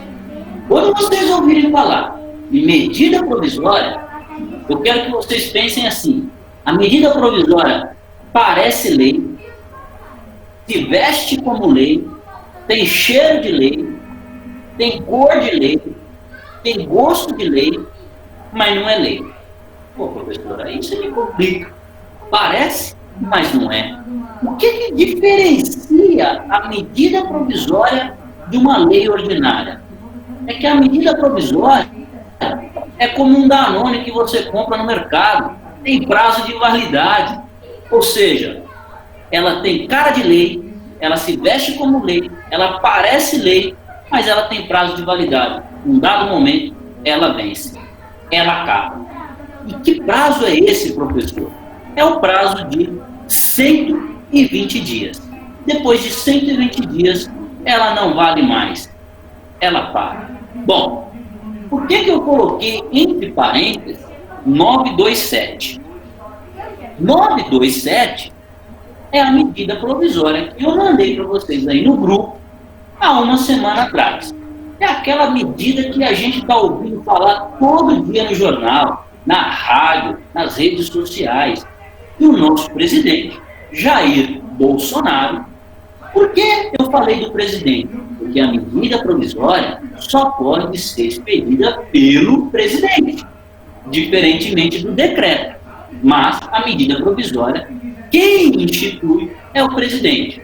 Quando vocês ouvirem falar de medida provisória, eu quero que vocês pensem assim: a medida provisória parece lei, se veste como lei, tem cheiro de lei, tem cor de lei, tem gosto de lei, mas não é lei. Pô, professor, aí você me complica. Parece, mas não é. O que diferencia a medida provisória de uma lei ordinária? É que a medida provisória é como um Danone que você compra no mercado, tem prazo de validade, ou seja, ela tem cara de lei, ela se veste como lei, ela parece lei, mas ela tem prazo de validade. Num dado momento, ela vence, ela acaba. E que prazo é esse, professor? É o prazo de 120 dias. Depois de 120 dias, ela não vale mais, ela para. Bom, por que eu coloquei entre parênteses 927? 927 é a medida provisória que eu mandei para vocês aí no grupo há uma semana atrás. É aquela medida que a gente está ouvindo falar todo dia no jornal, na rádio, nas redes sociais. E o nosso presidente, Jair Bolsonaro. Por que eu falei do presidente? Porque a medida provisória só pode ser expedida pelo presidente, diferentemente do decreto. Mas a medida provisória, quem institui é o presidente.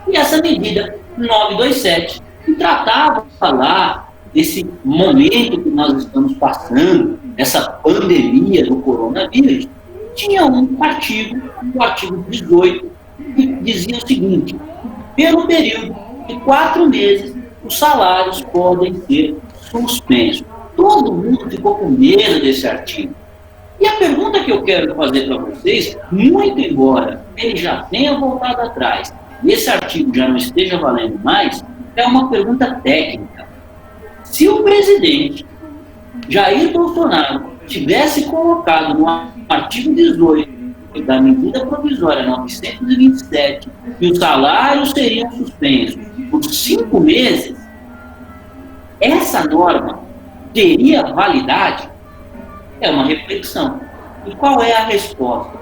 E essa medida 927, que tratava lá desse momento que nós estamos passando, essa pandemia do coronavírus, tinha um artigo, o artigo 18, que dizia o seguinte: pelo período de 4 meses, os salários podem ser suspensos. Todo mundo ficou com medo desse artigo. E a pergunta que eu quero fazer para vocês, muito embora ele já tenha voltado atrás e esse artigo já não esteja valendo mais, é uma pergunta técnica. Se o presidente Jair Bolsonaro tivesse colocado no artigo 18 da medida provisória 927 que os salários seriam suspensos por 5 meses, essa norma teria validade? É uma reflexão. E qual é a resposta?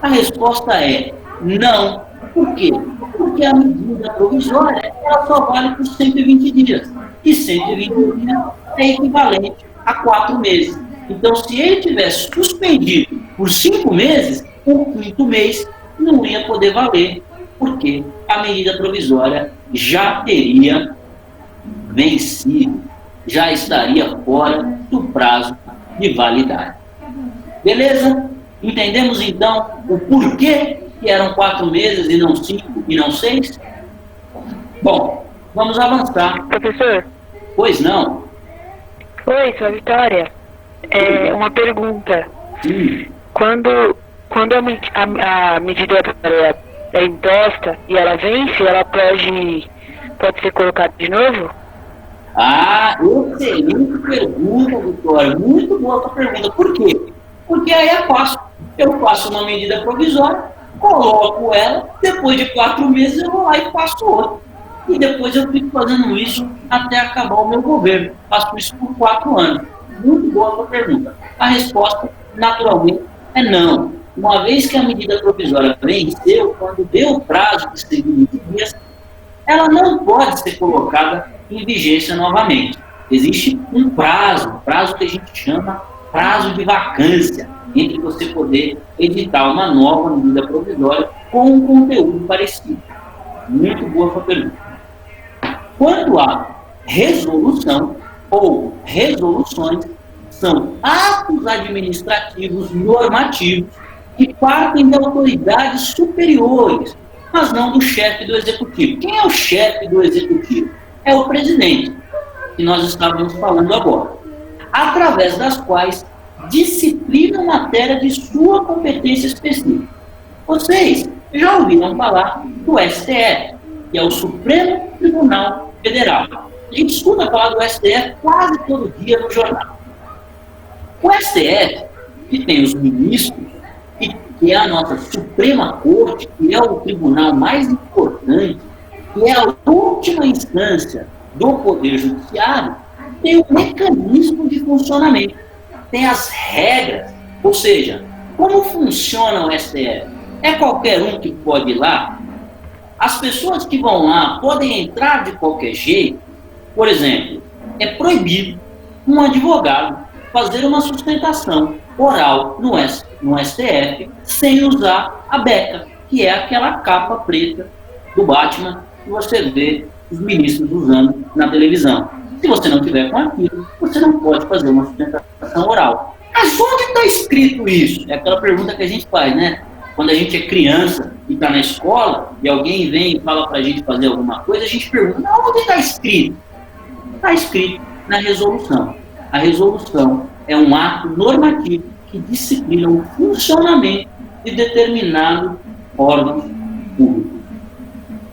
A resposta é não. Por quê? Porque a medida provisória ela só vale por 120 dias. E 120 dias é equivalente a 4 meses. Então, se ele tivesse suspendido por 5 meses, o quinto mês não ia poder valer, porque a medida provisória já teria vencido, já estaria fora do prazo de validade. Beleza? Entendemos então o porquê que eram 4 meses e não 5 e não 6? Bom, vamos avançar. Professor? Pois não? Oi, sou a Vitória. Uma pergunta. Quando a medida é imposta e ela vence, ela pode ser colocada de novo? Ah, excelente pergunta, Vitória. Muito boa a tua pergunta. Por quê? Porque aí é fácil. Eu faço uma medida provisória, coloco ela, depois de 4 meses eu vou lá e faço outra. E depois eu fico fazendo isso até acabar o meu governo. Faço isso por 4 anos. Muito boa a tua pergunta. A resposta, naturalmente, é não. Uma vez que a medida provisória venceu, quando deu o prazo de 120 dias, ela não pode ser colocada em vigência novamente. Existe um prazo que a gente chama prazo de vacância, entre você poder editar uma nova medida provisória com um conteúdo parecido. Muito boa a sua pergunta. Quanto à resolução ou resoluções, são atos administrativos normativos que partem de autoridades superiores, mas não do chefe do executivo. Quem é o chefe do executivo? É o presidente, que nós estávamos falando agora, através das quais disciplinam matéria de sua competência específica. Vocês já ouviram falar do STF, que é o Supremo Tribunal Federal. A gente escuta falar do STF quase todo dia no jornal. O STF, que tem os ministros, que é a nossa Suprema Corte, que é o tribunal mais importante, que é a última instância do Poder Judiciário, tem um mecanismo de funcionamento, tem as regras, ou seja, como funciona o STF? É qualquer um que pode ir lá? As pessoas que vão lá podem entrar de qualquer jeito? Por exemplo, é proibido um advogado fazer uma sustentação oral no STF sem usar a beca, que é aquela capa preta do Batman que você vê os ministros usando na televisão. Se você não tiver com aquilo, você não pode fazer uma sustentação oral. Mas onde está escrito isso? É aquela pergunta que a gente faz, né? Quando a gente é criança e está na escola e alguém vem e fala para a gente fazer alguma coisa, a gente pergunta, onde está escrito? Está escrito na resolução. A resolução é um ato normativo que disciplina o funcionamento de determinado órgão público.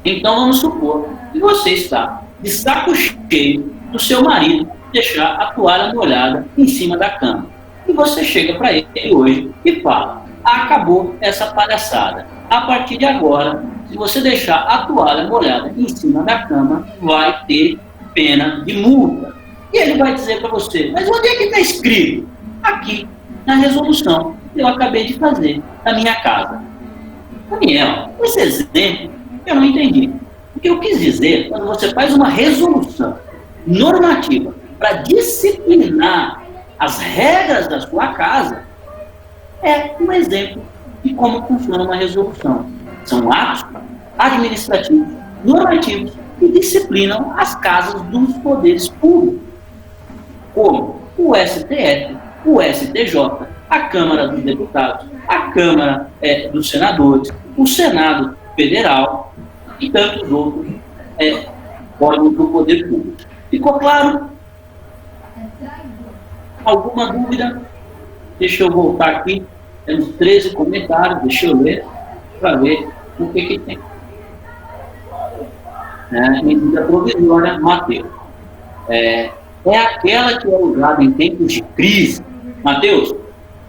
Então vamos supor que você está de saco cheio do seu marido deixar a toalha molhada em cima da cama. E você chega para ele hoje e fala, acabou essa palhaçada. A partir de agora, se você deixar a toalha molhada em cima da cama, vai ter pena de multa. E ele vai dizer para você, mas onde é que está escrito? Aqui, na resolução que eu acabei de fazer na minha casa. Daniel, esse exemplo eu não entendi. O que eu quis dizer, quando você faz uma resolução normativa para disciplinar as regras da sua casa, é um exemplo de como funciona uma resolução. São atos administrativos, normativos, que disciplinam as casas dos poderes públicos, como o STF, o STJ, a Câmara dos Deputados, a Câmara dos Senadores, o Senado Federal e tantos outros órgãos do poder público. Ficou claro? Alguma dúvida? Deixa eu voltar aqui. Temos 13 comentários, deixa eu ler, para ver o que tem. Medida provisória, Matheus. É aquela que é usada em tempos de crise. Matheus,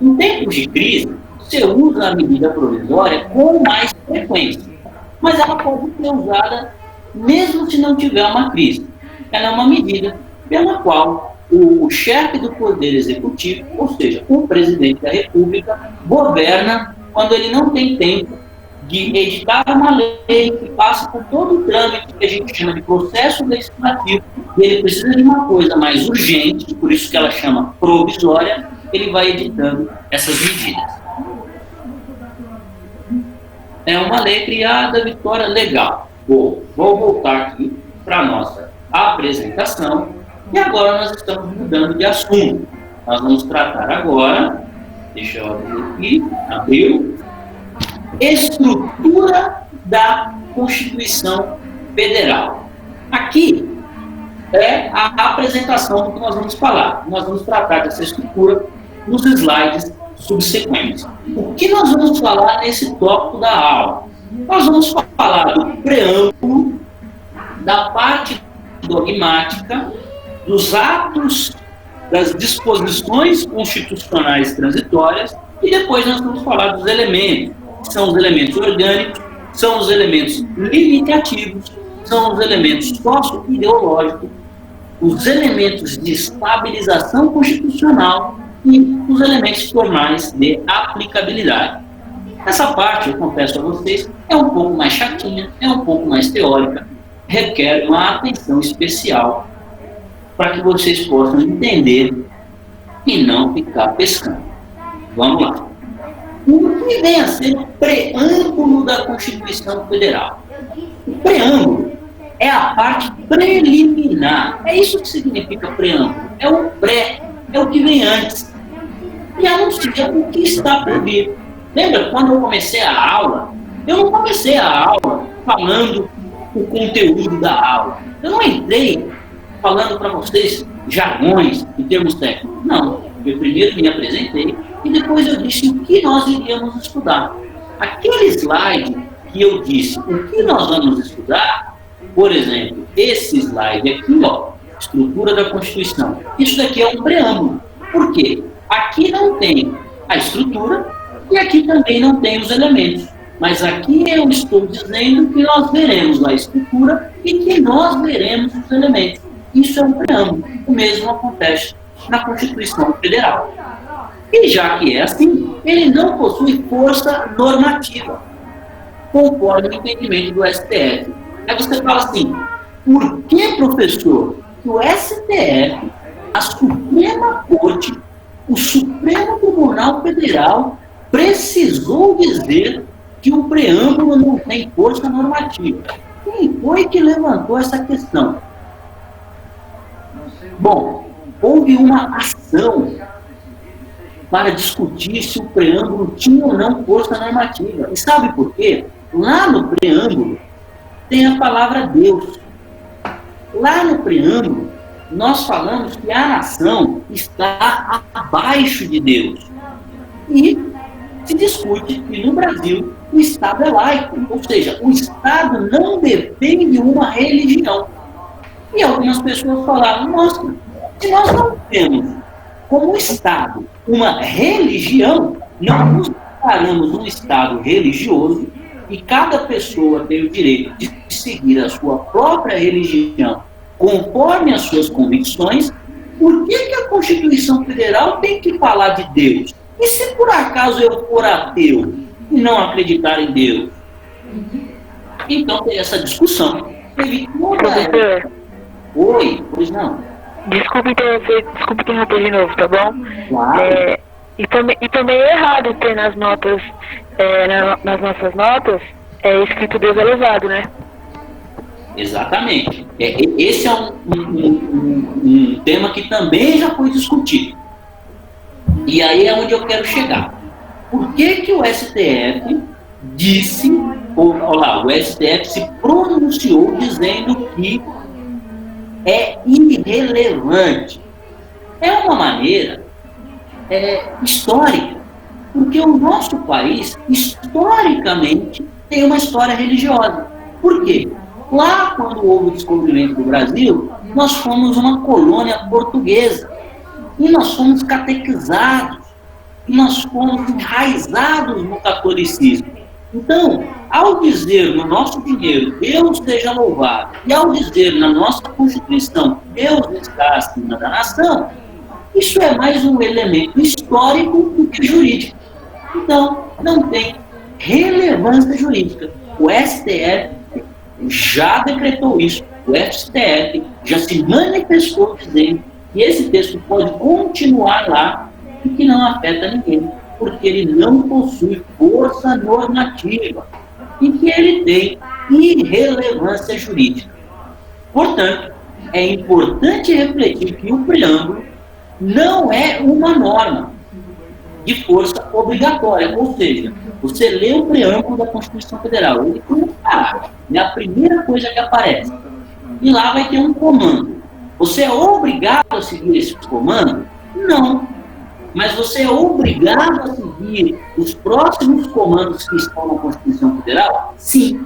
em tempos de crise, você usa a medida provisória com mais frequência. Mas ela pode ser usada mesmo se não tiver uma crise. Ela é uma medida pela qual o chefe do Poder Executivo, ou seja, o presidente da República, governa quando ele não tem tempo de editar uma lei que passa por todo o trâmite que a gente chama de processo legislativo, e ele precisa de uma coisa mais urgente, por isso que ela chama provisória, ele vai editando essas medidas. É uma lei criada, Vitória, legal. Vou voltar aqui para a nossa apresentação, e agora nós estamos mudando de assunto. Nós vamos tratar agora, deixa eu abrir aqui, abriu, estrutura da Constituição Federal. Aqui é a apresentação do que nós vamos falar. Nós vamos tratar dessa estrutura nos slides subsequentes. O que nós vamos falar nesse tópico da aula? Nós vamos falar do preâmbulo, da parte dogmática, dos atos, das disposições constitucionais transitórias, e depois nós vamos falar dos elementos, que são os elementos orgânicos, são os elementos limitativos, são os elementos socio-ideológicos, os elementos de estabilização constitucional e os elementos formais de aplicabilidade. Essa parte, eu confesso a vocês, é um pouco mais chatinha, é um pouco mais teórica, requer uma atenção especial para que vocês possam entender e não ficar pescando. Vamos lá. O que vem a ser o preâmbulo da Constituição Federal? O preâmbulo é a parte preliminar. É isso que significa preâmbulo. É o pré, é o que vem antes. E anuncia o que está por vir. Lembra quando eu comecei a aula? Eu não comecei a aula falando o conteúdo da aula. Eu não entrei falando para vocês jargões em termos técnicos. Não. Eu primeiro me apresentei e depois eu disse o que nós iríamos estudar. Aquele slide que eu disse o que nós vamos estudar, por exemplo, esse slide aqui, ó, estrutura da Constituição. Isso daqui é um preâmbulo. Por quê? Aqui não tem a estrutura e aqui também não tem os elementos. Mas aqui eu estou dizendo que nós veremos a estrutura e que nós veremos os elementos. Isso é um preâmbulo. O mesmo acontece na Constituição Federal. E já que é assim, ele não possui força normativa, conforme o entendimento do STF. Aí você fala assim, por que, professor, que o STF, a Suprema Corte, o Supremo Tribunal Federal, precisou dizer que o preâmbulo não tem força normativa? Quem foi que levantou essa questão? Bom, houve uma ação para discutir se o preâmbulo tinha ou não força normativa. E sabe por quê? Lá no preâmbulo tem a palavra Deus. Lá no preâmbulo, nós falamos que a nação está abaixo de Deus. E se discute que no Brasil o Estado é laico, ou seja, o Estado não depende de uma religião. E algumas pessoas falaram, nossa, se nós não temos como Estado uma religião, não nos declaramos um Estado religioso e cada pessoa tem o direito de seguir a sua própria religião conforme as suas convicções, por que a Constituição Federal tem que falar de Deus? E se por acaso eu for ateu e não acreditar em Deus? Então tem essa discussão. Teve toda... Oi, pois não. Desculpe interromper de novo, tá bom? Claro. E também é errado ter nas notas, nas nossas notas, escrito Deus elevado, né? Exatamente. Esse é um tema que também já foi discutido. E aí é onde eu quero chegar. Por que o STF disse, o STF se pronunciou dizendo que é irrelevante? É uma maneira histórica, porque o nosso país, historicamente, tem uma história religiosa. Por quê? Lá, quando houve o descobrimento do Brasil, nós fomos uma colônia portuguesa. E nós fomos catequizados. E nós fomos enraizados no catolicismo. Então, ao dizer no nosso dinheiro, Deus seja louvado, e ao dizer na nossa Constituição, Deus está acima da nação, isso é mais um elemento histórico do que jurídico. Então, não tem relevância jurídica. O STF já decretou isso, o STF já se manifestou dizendo que esse texto pode continuar lá e que não afeta ninguém, porque ele não possui força normativa e que ele tem irrelevância jurídica. Portanto, é importante refletir que o preâmbulo não é uma norma de força obrigatória, ou seja, você lê o preâmbulo da Constituição Federal, ele como parágrafo, é a primeira coisa que aparece, e lá vai ter um comando. Você é obrigado a seguir esse comando? Não. Mas você é obrigado a seguir os próximos comandos que estão na Constituição Federal? Sim.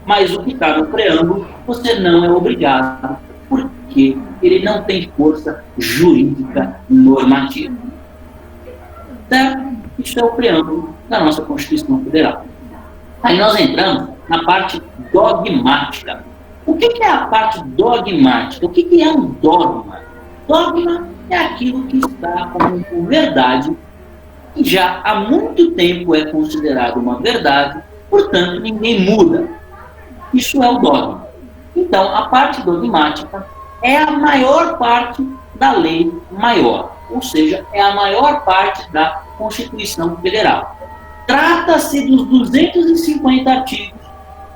Mas o que está no preâmbulo, você não é obrigado, porque ele não tem força jurídica normativa. Certo? Isso é o preâmbulo da nossa Constituição Federal. Aí nós entramos na parte dogmática. O que é a parte dogmática? O que é um dogma? Dogma é aquilo que está como verdade e já há muito tempo é considerado uma verdade, portanto ninguém muda. Isso é o dogma. Então, a parte dogmática é a maior parte da lei maior, ou seja, é a maior parte da Constituição Federal. Trata-se dos 250 artigos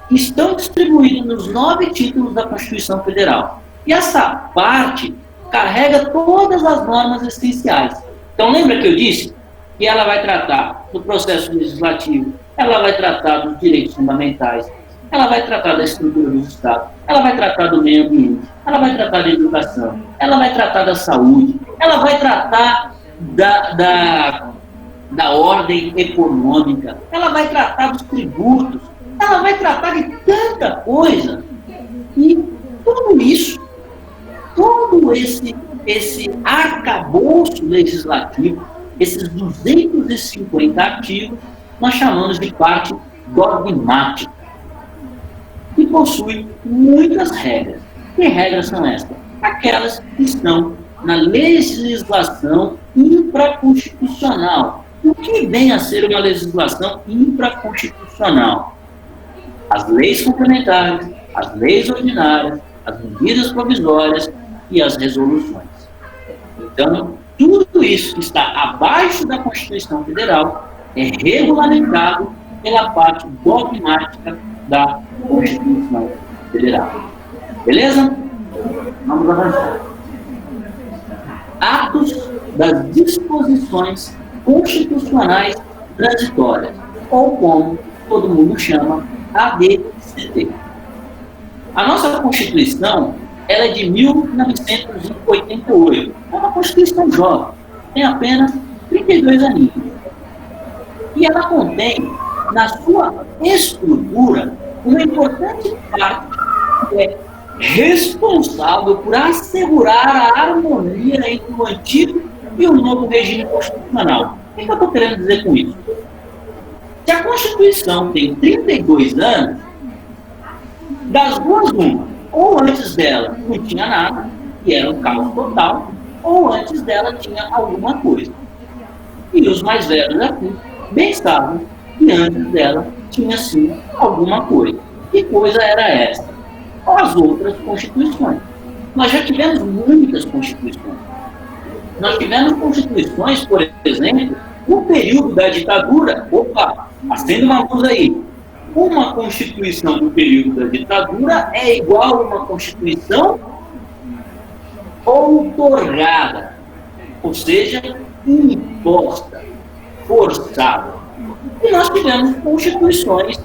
que estão distribuídos nos 9 títulos da Constituição Federal. E essa parte carrega todas as normas essenciais. Então, lembra que eu disse que ela vai tratar do processo legislativo, ela vai tratar dos direitos fundamentais, ela vai tratar da estrutura do Estado, ela vai tratar do meio ambiente, ela vai tratar da educação, ela vai tratar da saúde, ela vai tratar da ordem econômica, ela vai tratar dos tributos, ela vai tratar de tanta coisa. E tudo isso, todo esse arcabouço legislativo, esses 250 artigos, nós chamamos de parte dogmática, que possui muitas regras. Que regras são essas? Aquelas que estão na legislação infraconstitucional. O que vem a ser uma legislação infraconstitucional? As leis complementares, as leis ordinárias, as medidas provisórias e as resoluções. Então, tudo isso que está abaixo da Constituição Federal é regulamentado pela parte dogmática da Constituição Federal. Beleza? Vamos avançar. Atos das disposições constitucionais transitórias, ou como todo mundo chama, ADCT. A nossa Constituição, ela é de 1988. É uma Constituição jovem, tem apenas 32 aninhos. E ela contém, na sua estrutura, uma importante parte que é responsável por assegurar a harmonia entre o antigo e o novo regime constitucional. O que eu estou querendo dizer com isso? Se a Constituição tem 32 anos, das duas uma, ou antes dela não tinha nada, e era um caos total, ou antes dela tinha alguma coisa. E os mais velhos aqui bem sabem que antes dela tinha sim alguma coisa. Que coisa era essa? As outras constituições. Nós já tivemos muitas constituições. Nós tivemos constituições, por exemplo, no período da ditadura. Opa, acende uma luz aí. Uma constituição no período da ditadura é igual a uma constituição outorgada, ou seja, imposta, forçada. E nós tivemos constituições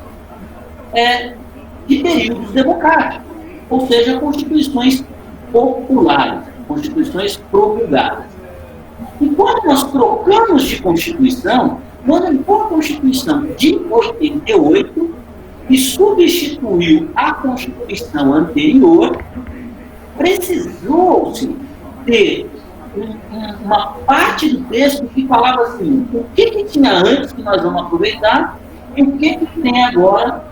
de períodos democráticos, ou seja, constituições populares, constituições promulgadas. E quando nós trocamos de Constituição, quando for a Constituição de 88 e substituiu a Constituição anterior, precisou-se ter uma parte do texto que falava assim, o que tinha antes que nós vamos aproveitar e o que tem agora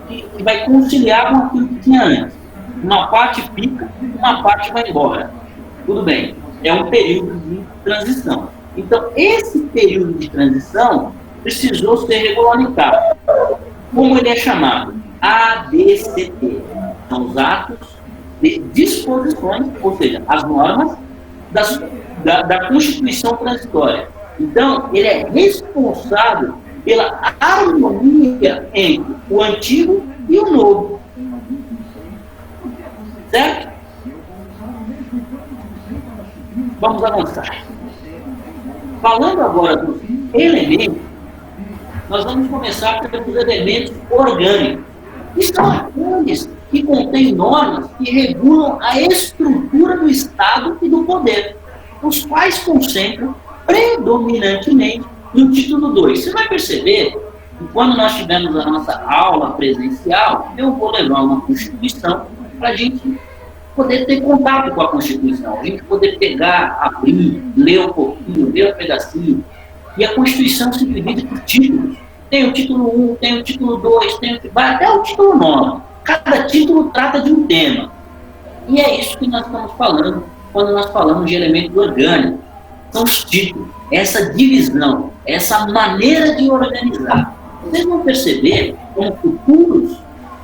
que vai conciliar com aquilo que tinha antes. Uma parte fica, uma parte vai embora. Tudo bem, é um período de transição. Então, esse período de transição precisou ser regulamentado. Como ele é chamado? ADCT. São os atos de disposições, ou seja, as normas da Constituição Transitória. Então, ele é responsável pela harmonia entre o antigo e o novo. Certo? Vamos avançar. Falando agora dos elementos, nós vamos começar pelos elementos orgânicos, que são aqueles que contêm normas que regulam a estrutura do Estado e do poder, os quais concentram predominantemente no título 2. Você vai perceber que quando nós tivermos a nossa aula presencial, eu vou levar uma Constituição para a gente poder ter contato com a Constituição, a gente poder pegar, abrir, ler um pouquinho, ler um pedacinho. E a Constituição se divide por títulos. Tem o título 1, tem o título 2, vai até o título 9. Cada título trata de um tema. E é isso que nós estamos falando quando nós falamos de elemento orgânico. São os títulos, essa divisão, essa maneira de organizar. Vocês vão perceber como futuros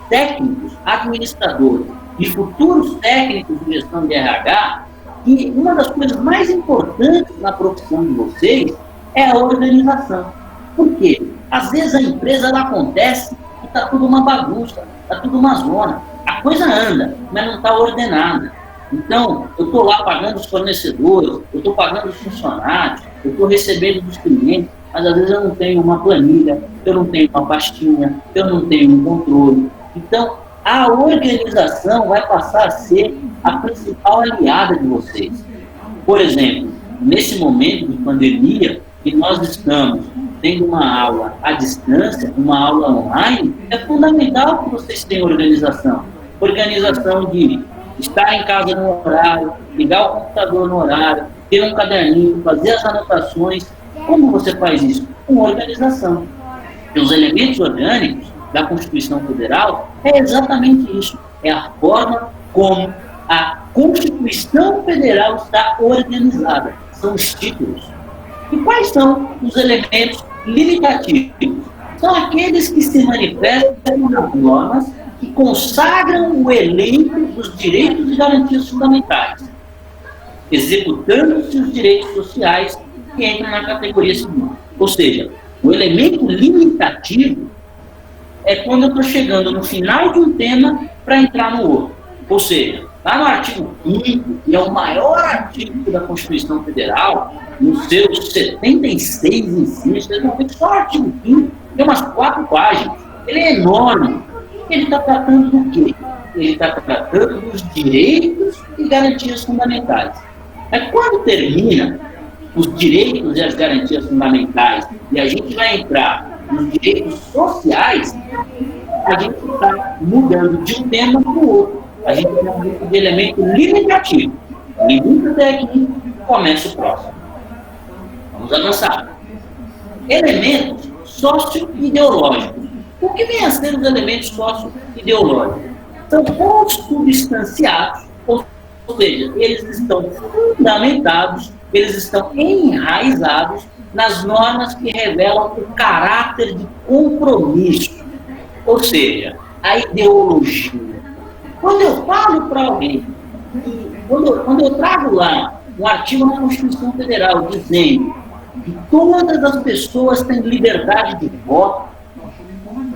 técnicos, administradores e futuros técnicos de gestão de RH, que uma das coisas mais importantes na profissão de vocês é a organização. Por quê? Às vezes a empresa ela acontece e está tudo uma bagunça, está tudo uma zona. A coisa anda, mas não está ordenada. Então, eu estou lá pagando os fornecedores, eu estou pagando os funcionários, eu estou recebendo dos clientes, mas às vezes eu não tenho uma planilha, eu não tenho uma pastinha, eu não tenho um controle. Então, a organização vai passar a ser a principal aliada de vocês. Por exemplo, nesse momento de pandemia, que nós estamos tendo uma aula à distância, uma aula online, é fundamental que vocês tenham organização. Organização de estar em casa no horário, ligar o computador no horário, ter um caderninho, fazer as anotações. Como você faz isso? Com organização. E os elementos orgânicos da Constituição Federal é exatamente isso. É a forma como a Constituição Federal está organizada. São os títulos. E quais são os elementos limitativos? São aqueles que se manifestam nas normas que consagram o elenco dos direitos e garantias fundamentais, executando-se os direitos sociais que entram na categoria seguinte. Ou seja, o elemento limitativo é quando eu estou chegando no final de um tema para entrar no outro. Ou seja, lá no artigo 5º, que é o maior artigo da Constituição Federal, nos seus 76 incisos, vocês vão ver que só o artigo 5º tem umas 4 páginas. Ele é enorme. Ele está tratando do quê? Ele está tratando dos direitos e garantias fundamentais. Mas quando termina os direitos e as garantias fundamentais e a gente vai entrar nos direitos sociais, a gente está mudando de um tema para o outro. A gente tem um grupo de elemento limitativo. Limita até aqui, começa o próximo. Vamos avançar. Elementos socio-ideológicos. O que vem a ser os elementos socio-ideológicos? São consubstanciados, ou seja, eles estão fundamentados, eles estão enraizados nas normas que revelam o caráter de compromisso, ou seja, a ideologia. Quando eu falo para alguém, quando eu trago lá um artigo na Constituição Federal dizendo que todas as pessoas têm liberdade de voto,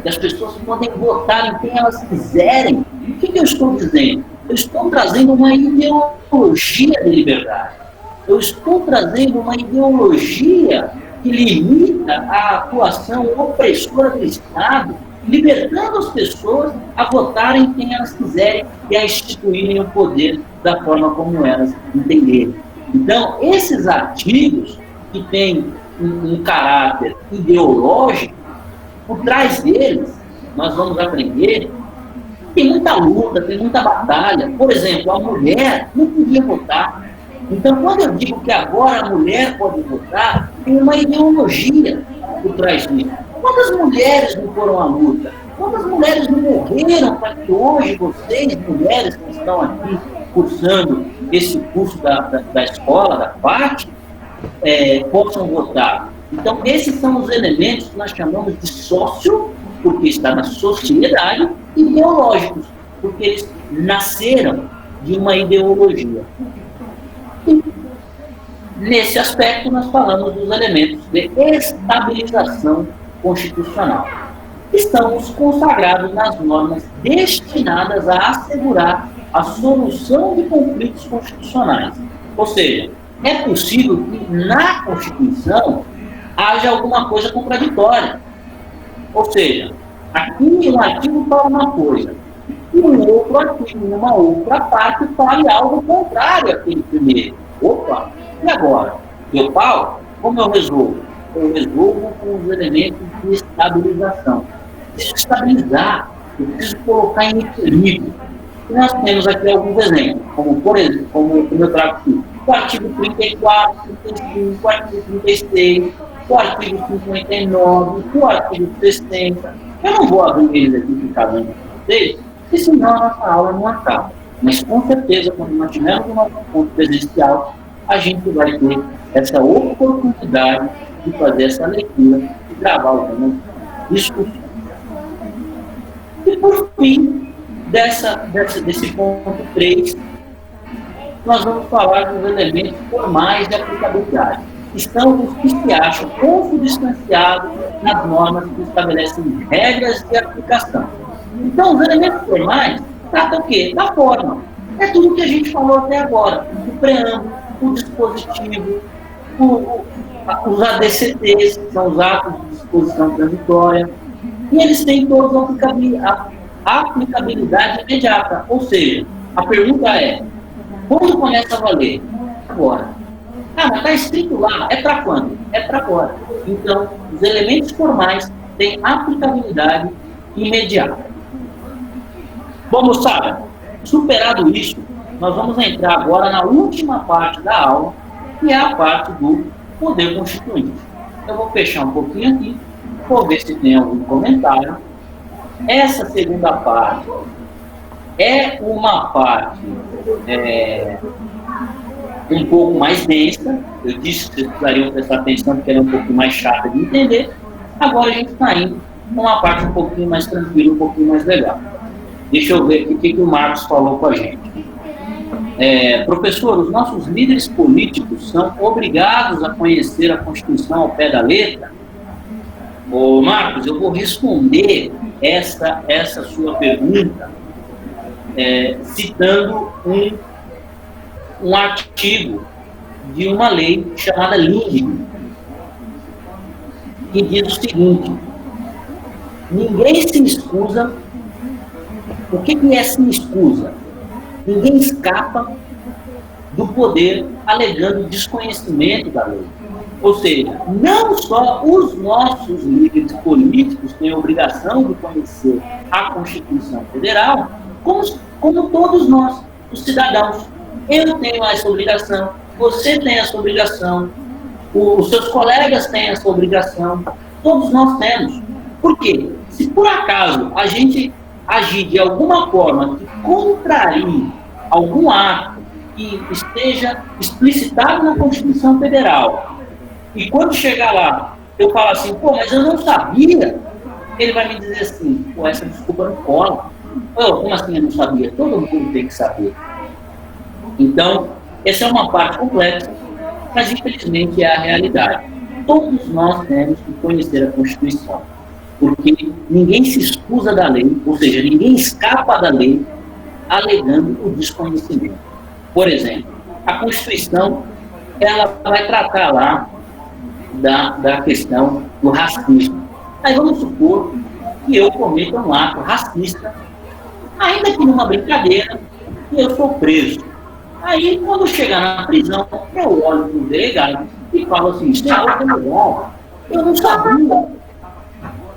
que as pessoas podem votar em quem elas quiserem, o que eu estou dizendo? Eu estou trazendo uma ideologia de liberdade. Eu estou trazendo uma ideologia que limita a atuação opressora do Estado, libertando as pessoas a votarem em quem elas quiserem e a instituírem o poder da forma como elas entenderem. Então, esses artigos que têm um caráter ideológico, por trás deles, nós vamos aprender que tem muita luta, tem muita batalha. Por exemplo, a mulher não podia votar. Então, quando eu digo que agora a mulher pode votar, tem uma ideologia por trás disso. Quantas mulheres não foram à luta? Quantas mulheres não morreram para que hoje vocês, mulheres que estão aqui cursando esse curso da escola, da PAT, possam votar? Então, esses são os elementos que nós chamamos de sócio, porque está na sociedade, e ideológicos, porque eles nasceram de uma ideologia. E, nesse aspecto, nós falamos dos elementos de estabilização constitucional. Estamos consagrados nas normas destinadas a assegurar a solução de conflitos constitucionais. Ou seja, é possível que na Constituição haja alguma coisa contraditória. Ou seja, aqui um artigo fala uma coisa, e um outro artigo, uma outra parte, fale algo contrário àquele primeiro. Opa, e agora? Eu falo? Como eu resolvo? Eu resolvo com os elementos de estabilização. Preciso estabilizar, eu preciso colocar em equilíbrio. E nós temos aqui alguns exemplos, como, por exemplo, como eu trago aqui, o artigo 34, 35, o artigo 36, o artigo 59, o artigo 60. Eu não vou abrir eles aqui para cada um de vocês, porque senão a nossa aula não acaba. Mas com certeza, quando nós tivermos o nosso ponto presencial, a gente vai ter essa oportunidade de fazer essa leitura e gravar algumas discussões. E por fim, desse ponto 3, nós vamos falar dos elementos formais de aplicabilidade. São os que se acham consubstanciados nas normas que estabelecem regras de aplicação. Então, os elementos formais tratam o quê? Da forma. É tudo que a gente falou até agora. O preâmbulo, o dispositivo, os ADCTs, que são os atos de disposição transitória, e eles têm todos a aplicabilidade imediata. Ou seja, a pergunta é, quando começa a valer? Agora. Ah, mas está escrito lá, é para quando? É para agora. Então, os elementos formais têm aplicabilidade imediata. Bom, moçada, superado isso, nós vamos entrar agora na última parte da aula, que é a parte do poder constituinte. Eu vou fechar um pouquinho aqui, vou ver se tem algum comentário. Essa segunda parte é uma parte um pouco mais densa. Eu disse que vocês precisariam prestar atenção porque ela é um pouco mais chata de entender. Agora a gente está indo numa parte um pouquinho mais tranquila, um pouquinho mais legal. Deixa eu ver aqui o que o Marcos falou com a gente. Professor, os nossos líderes políticos são obrigados a conhecer a Constituição ao pé da letra? Ô Marcos, eu vou responder essa sua pergunta citando um artigo de uma lei chamada LINDB, que diz o seguinte: ninguém se excusa. O que é se excusa? Ninguém escapa do poder alegando desconhecimento da lei. Ou seja, não só os nossos líderes políticos têm a obrigação de conhecer a Constituição Federal, como todos nós, os cidadãos. Eu tenho essa obrigação, você tem essa obrigação, os seus colegas têm essa obrigação, todos nós temos. Por quê? Se por acaso a gente agir de alguma forma que contrarie algum ato que esteja explicitado na Constituição Federal, e quando chegar lá, eu falo assim, pô, mas eu não sabia, ele vai me dizer assim, pô, essa desculpa não cola. Como assim eu não sabia? Todo mundo tem que saber. Então, essa é uma parte complexa, mas infelizmente é a realidade. Todos nós temos que conhecer a Constituição, porque ninguém se excusa da lei, ou seja, ninguém escapa da lei alegando o desconhecimento. Por exemplo, a Constituição, ela vai tratar lá da questão do racismo. Mas vamos supor que eu cometa um ato racista, ainda que numa brincadeira, e eu sou preso. Aí, quando chegar na prisão, eu olho para o delegado e falo assim, senhor delegado, eu não sabia,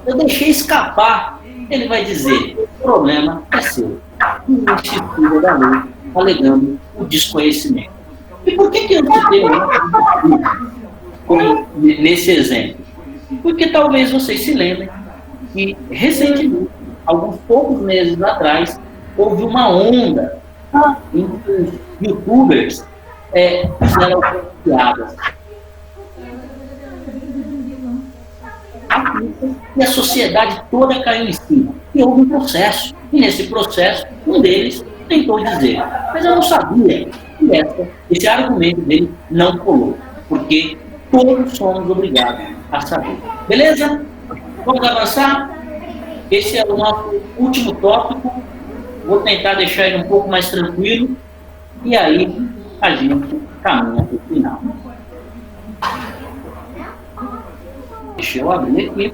eu deixei escapar. Ele vai dizer, o problema é seu. Não se cuida da lei, alegando o desconhecimento. E por que eu não tenho nesse exemplo? Porque talvez vocês se lembrem que, recentemente, alguns poucos meses atrás, houve uma onda em que os youtubers fizeram piadas. e a sociedade toda caiu em cima. E houve um processo. E nesse processo, um deles tentou dizer, mas eu não sabia que esse argumento dele não colou, porque todos somos obrigados a saber. Beleza? Vamos avançar? Esse é o nosso último tópico. Vou tentar deixar ele um pouco mais tranquilo e aí a gente caminha para o final. Deixa eu abrir aqui.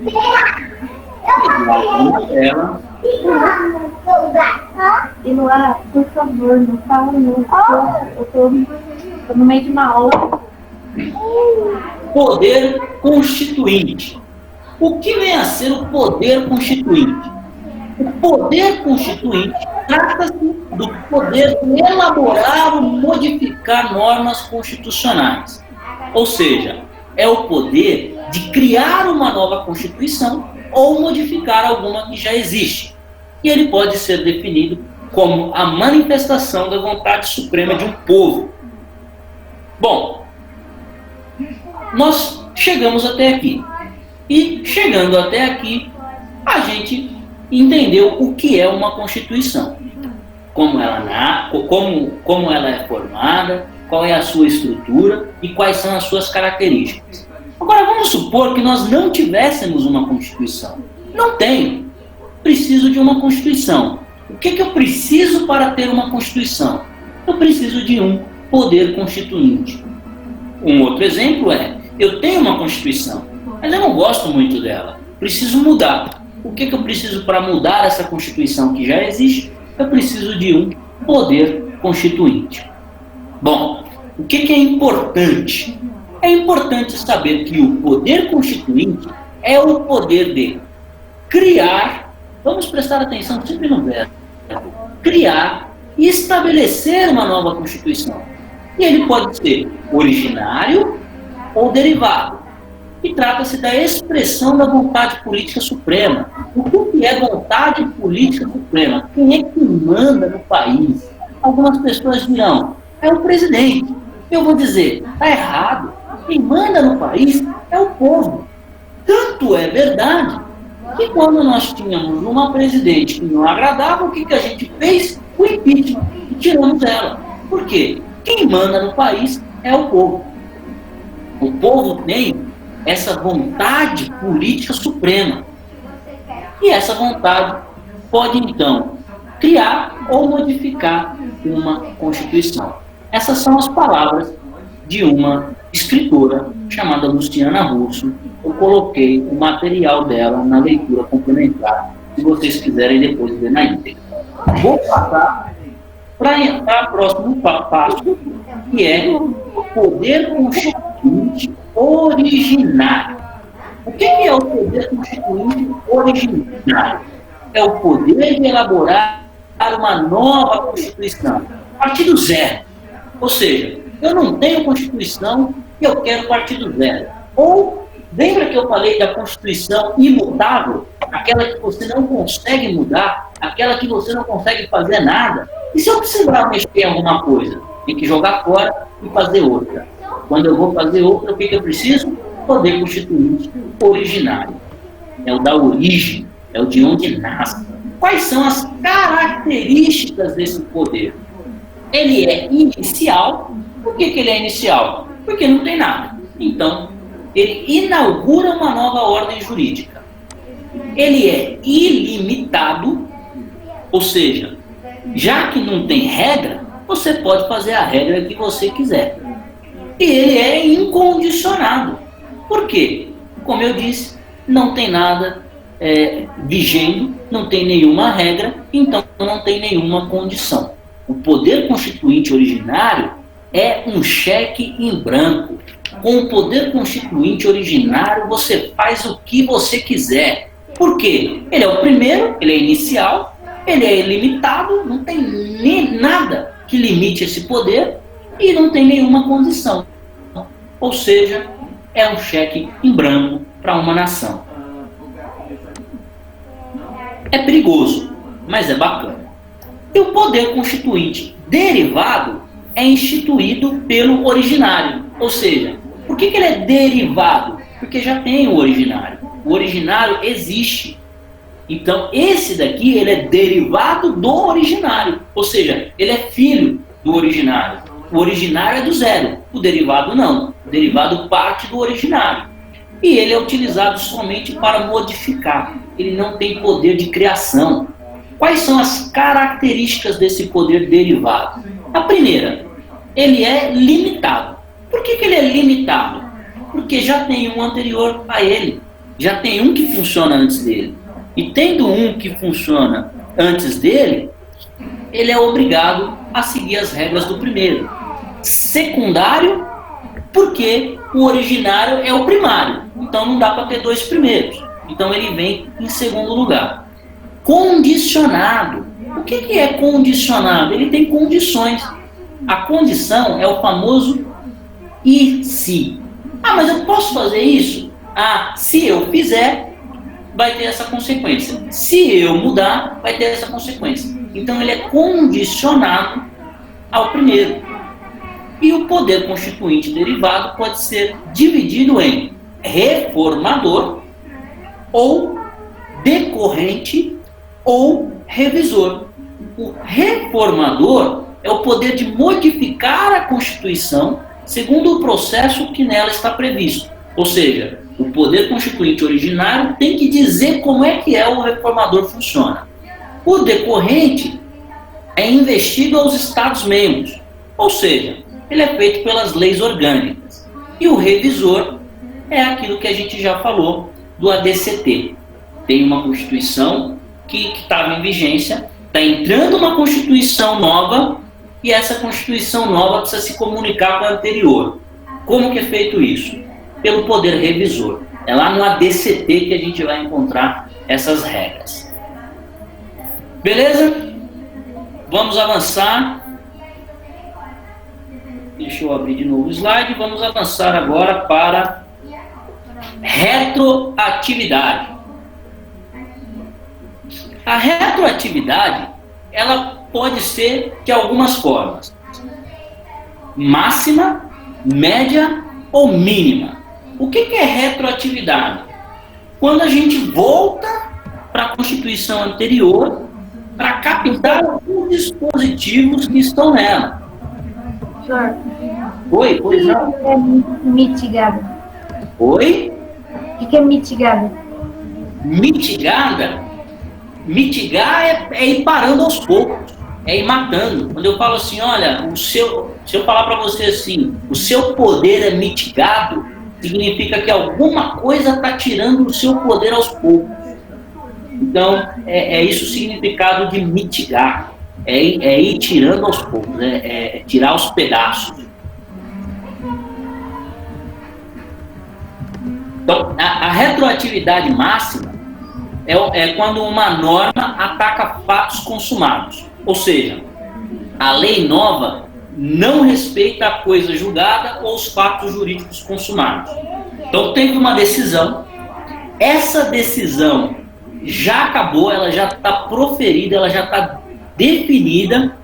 E Luara, por favor, não fala não. Eu tô no meio de uma aula. Poder constituinte. O que vem a ser o poder constituinte? O poder constituinte trata-se do poder de elaborar ou modificar normas constitucionais. Ou seja, é o poder de criar uma nova Constituição ou modificar alguma que já existe. E ele pode ser definido como a manifestação da vontade suprema de um povo. Bom, nós chegamos até aqui. E chegando até aqui, a gente entendeu o que é uma Constituição. Como ela é formada, qual é a sua estrutura e quais são as suas características. Agora, vamos supor que nós não tivéssemos uma Constituição. Não tenho. Preciso de uma Constituição. O que eu preciso para ter uma Constituição? Eu preciso de um poder constituinte. Um outro exemplo é, eu tenho uma Constituição, mas eu não gosto muito dela. Preciso mudar. O que eu preciso para mudar essa Constituição que já existe? Eu preciso de um poder constituinte. Bom, o que é importante? É importante saber que o poder constituinte é o poder de criar, vamos prestar atenção sempre no verbo, criar e estabelecer uma nova Constituição. E ele pode ser originário ou derivado. E trata-se da expressão da vontade política suprema. O que é vontade política suprema? Quem é que manda no país? Algumas pessoas dirão, é o presidente. Eu vou dizer, está errado. Quem manda no país é o povo. Tanto é verdade que quando nós tínhamos uma presidente que não agradava, o que a gente fez? O impeachment. E tiramos ela. Por quê? Quem manda no país é o povo. O povo tem essa vontade política suprema. E essa vontade pode, então, criar ou modificar uma Constituição. Essas são as palavras de uma escritora chamada Luciana Russo. Eu coloquei o material dela na leitura complementar, se vocês quiserem depois ver na íntegra. Vou passar para o próximo passo, que é o poder constituinte originário. O que é o poder constituinte originário? É o poder de elaborar uma nova Constituição, a partir do zero. Ou seja, eu não tenho Constituição e eu quero partir do zero. Ou, lembra que eu falei da Constituição imutável? Aquela que você não consegue mudar, aquela que você não consegue fazer nada. E se eu precisar mexer em alguma coisa? Tem que jogar fora e fazer outra. Quando eu vou fazer outra, o que eu preciso? Poder constituinte originário. É o da origem, é o de onde nasce. Quais são as características desse poder? Ele é inicial. Por que ele é inicial? Porque não tem nada. Então, ele inaugura uma nova ordem jurídica. Ele é ilimitado, ou seja, já que não tem regra, você pode fazer a regra que você quiser. E ele é incondicionado. Por quê? Como eu disse, não tem nada vigente, não tem nenhuma regra, então não tem nenhuma condição. O poder constituinte originário é um cheque em branco. Com o poder constituinte originário, você faz o que você quiser. Por quê? Ele é o primeiro, ele é inicial, ele é ilimitado, não tem nem nada que limite esse poder e não tem nenhuma condição. Ou seja, é um cheque em branco para uma nação. É perigoso, mas é bacana. E o poder constituinte derivado é instituído pelo originário. Ou seja, por que ele é derivado? Porque já tem o originário. O originário existe. Então, esse daqui, ele é derivado do originário. Ou seja, ele é filho do originário. O originário é do zero, o derivado não. O derivado parte do originário. E ele é utilizado somente para modificar. Ele não tem poder de criação. Quais são as características desse poder derivado? A primeira, ele é limitado. Por que ele é limitado? Porque já tem um anterior a ele. Já tem um que funciona antes dele. E tendo um que funciona antes dele, ele é obrigado a seguir as regras do primeiro. Secundário, porque o originário é o primário. Então não dá para ter dois primeiros. Então ele vem em segundo lugar. Condicionado. O que é condicionado? Ele tem condições. A condição é o famoso e se. Ah, mas eu posso fazer isso? Ah, se eu fizer, vai ter essa consequência. Se eu mudar, vai ter essa consequência. Então ele é condicionado ao primeiro. E o poder constituinte derivado pode ser dividido em reformador, ou decorrente, ou revisor. O reformador é o poder de modificar a Constituição segundo o processo que nela está previsto. Ou seja, o poder constituinte originário tem que dizer como é que o reformador funciona. O decorrente é investido aos Estados-membros, ou seja, ele é feito pelas leis orgânicas. E o revisor é aquilo que a gente já falou do ADCT. Tem uma Constituição que estava em vigência, está entrando uma Constituição nova e essa Constituição nova precisa se comunicar com a anterior. Como que é feito isso? Pelo poder revisor. É lá no ADCT que a gente vai encontrar essas regras. Beleza? Vamos avançar. Deixa eu abrir de novo o slide. Vamos avançar agora para retroatividade. A retroatividade, ela pode ser de algumas formas. Máxima, média ou mínima. O que é retroatividade? Quando a gente volta para a Constituição anterior para captar os dispositivos que estão nela. Senhor, Oi, pois não. O que é mitigada? Oi? O que é mitigada? Mitigada? Mitigar é ir parando aos poucos, é ir matando. Quando eu falo assim, olha, se eu falar para você assim, o seu poder é mitigado, significa que alguma coisa está tirando o seu poder aos poucos. Então, é isso o significado de mitigar. É ir tirando aos poucos, é tirar os pedaços. Então, a retroatividade máxima é quando uma norma ataca fatos consumados. Ou seja, a lei nova não respeita a coisa julgada ou os fatos jurídicos consumados. Então, teve uma decisão, essa decisão já acabou, ela já está proferida, ela já está definida,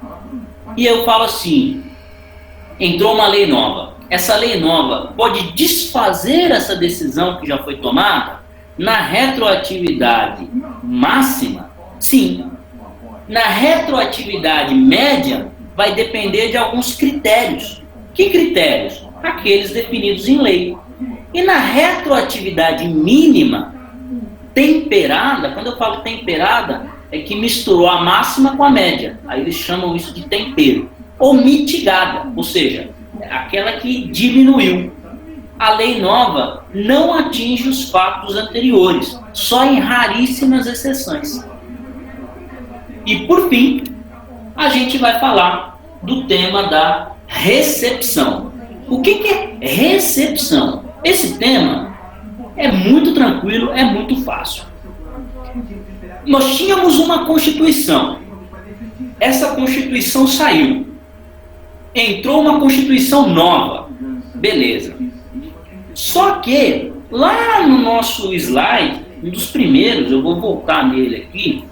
e eu falo assim, entrou uma lei nova. Essa lei nova pode desfazer essa decisão que já foi tomada? Na retroatividade máxima, sim. Na retroatividade média, vai depender de alguns critérios. Que critérios? Aqueles definidos em lei. E na retroatividade mínima, temperada, quando eu falo temperada, é que misturou a máxima com a média. Aí eles chamam isso de tempero. Ou mitigada, ou seja, aquela que diminuiu. A lei nova não atinge os fatos anteriores, só em raríssimas exceções. E por fim, a gente vai falar do tema da recepção. O que é recepção? Esse tema é muito tranquilo, é muito fácil. Nós tínhamos uma Constituição. Essa Constituição saiu. Entrou uma Constituição nova. Beleza. Só que, lá no nosso slide, um dos primeiros, eu vou voltar nele aqui.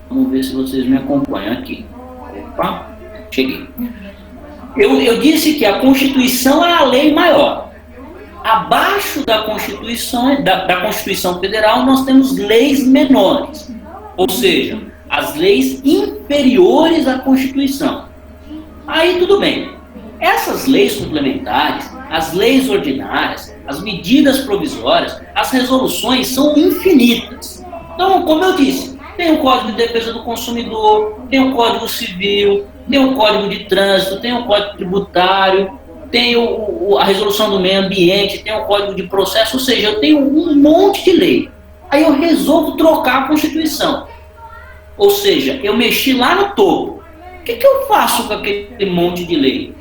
Vamos ver se vocês me acompanham aqui. Opa, cheguei. Eu disse que a Constituição é a lei maior. abaixo da Constituição, da Constituição Federal, nós temos leis menores, ou seja, as leis inferiores à Constituição. Aí tudo bem. Essas leis complementares, as leis ordinárias, as medidas provisórias, as resoluções são infinitas. Então, como eu disse, tem o Código de Defesa do Consumidor, tem o Código Civil, tem o Código de Trânsito, tem o Código Tributário, tem a Resolução do Meio Ambiente, tem o Código de Processo, ou seja, eu tenho um monte de lei. Aí eu resolvo trocar a Constituição. Ou seja, eu mexi lá no topo. O que eu faço com aquele monte de lei?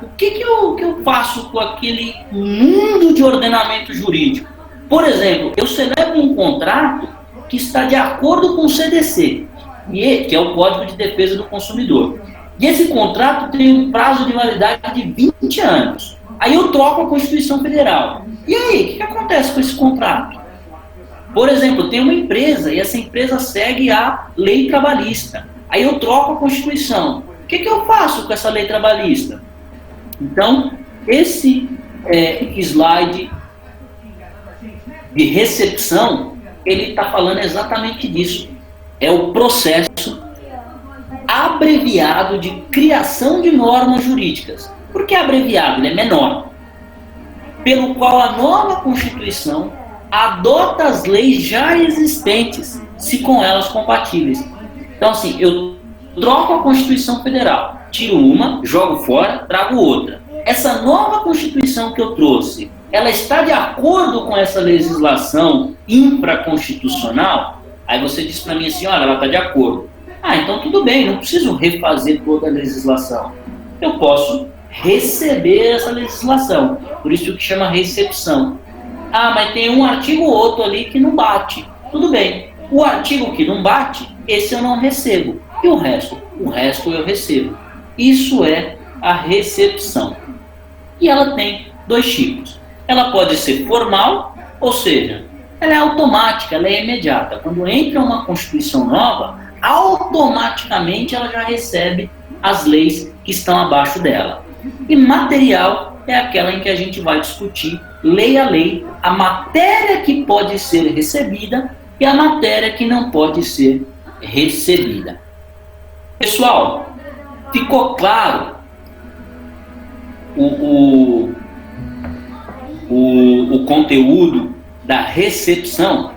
O que eu faço com aquele mundo de ordenamento jurídico? Por exemplo, eu celebro um contrato que está de acordo com o CDC, que é o Código de Defesa do Consumidor. E esse contrato tem um prazo de validade de 20 anos. Aí eu troco a Constituição Federal. E aí, o que acontece com esse contrato? Por exemplo, tem uma empresa e essa empresa segue a lei trabalhista. Aí eu troco a Constituição. O que eu faço com essa lei trabalhista? Então, esse slide de recepção, ele está falando exatamente disso. É o processo abreviado de criação de normas jurídicas. Por que abreviado? Ele é menor. Pelo qual a nova Constituição adota as leis já existentes, se com elas compatíveis. Então, assim, eu troco a Constituição Federal, tiro uma, jogo fora, trago outra. Essa nova Constituição que eu trouxe, ela está de acordo com essa legislação infraconstitucional? Aí você diz para mim assim, olha, ela está de acordo. Ah, então tudo bem, não preciso refazer toda a legislação. Eu posso receber essa legislação, por isso que chama recepção. Ah, mas tem um artigo ou outro ali que não bate. Tudo bem, o artigo que não bate, esse eu não recebo. E o resto? O resto eu recebo. Isso é a recepção. E ela tem dois tipos. Ela pode ser formal, ou seja, ela é automática, ela é imediata. Quando entra uma Constituição nova, automaticamente ela já recebe as leis que estão abaixo dela. E material é aquela em que a gente vai discutir, lei a lei, a matéria que pode ser recebida e a matéria que não pode ser recebida. Pessoal, ficou claro o conteúdo da recepção?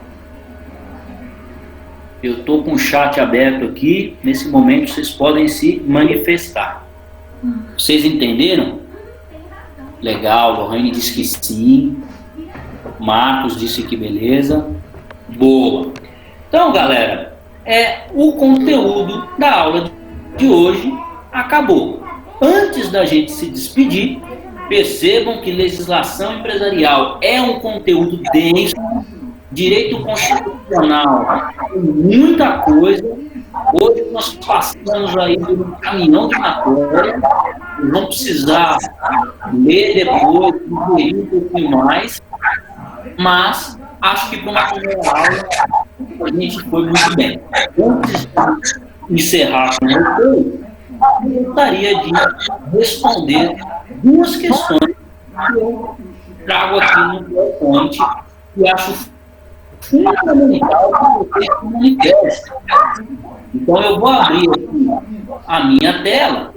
Eu estou com o chat aberto aqui, nesse momento vocês podem se manifestar. Vocês entenderam? Legal, Lohane disse que sim, Marcos disse que beleza, boa. Então, galera, o conteúdo da aula de hoje acabou. Antes da gente se despedir, percebam que legislação empresarial é um conteúdo denso, direito constitucional, muita coisa. Hoje nós passamos aí por um caminhão de matéria, vamos precisar ler depois, entender um pouquinho mais, mas acho que para uma primeira aula a gente foi muito bem. Antes de encerrar com vocês, eu gostaria de responder duas questões que eu trago aqui no PowerPoint e acho fundamental que vocês se manifestem. Então eu vou abrir aqui a minha tela.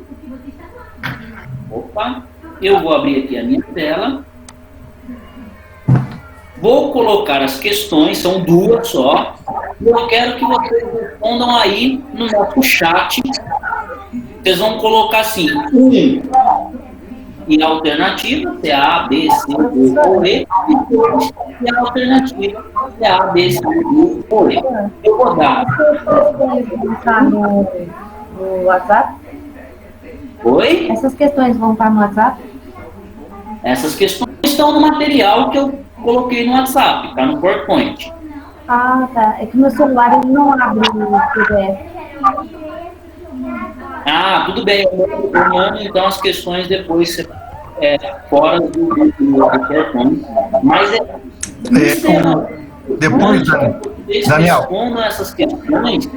Eu vou abrir aqui a minha tela. Vou colocar as questões, são duas só. Eu quero que vocês respondam aí no nosso chat. Vocês vão colocar assim, e a alternativa, se é A, B, C, D ou E, e a alternativa, se é A, B, C, D ou E. Eu vou dar. No WhatsApp? Oi? Essas questões vão estar no WhatsApp? Essas questões estão no material que eu coloquei no WhatsApp, está no PowerPoint. Ah, tá. É que meu celular ele não abre o PDF. Ah, tudo bem. Eu mando então as questões depois fora do PowerPoint. Mas depois, Daniel, respondam essas questões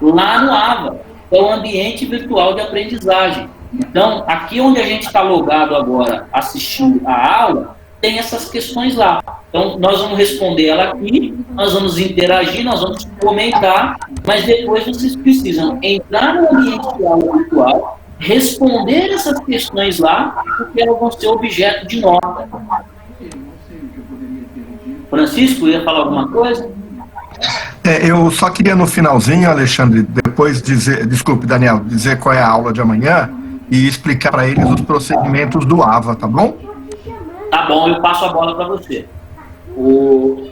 lá no AVA, é o ambiente virtual de aprendizagem. Então, aqui onde a gente está logado agora assistindo a aula, tem essas questões lá. Então, nós vamos responder ela aqui, nós vamos interagir, nós vamos comentar, mas depois vocês precisam entrar no ambiente de aula virtual, responder essas questões lá, porque elas vão ser objeto de nota. Francisco, ia falar alguma coisa? Eu só queria no finalzinho, Alexandre, depois dizer, desculpe, Daniel, dizer qual é a aula de amanhã e explicar para eles os procedimentos do AVA, tá bom? Tá bom, eu passo a bola para você.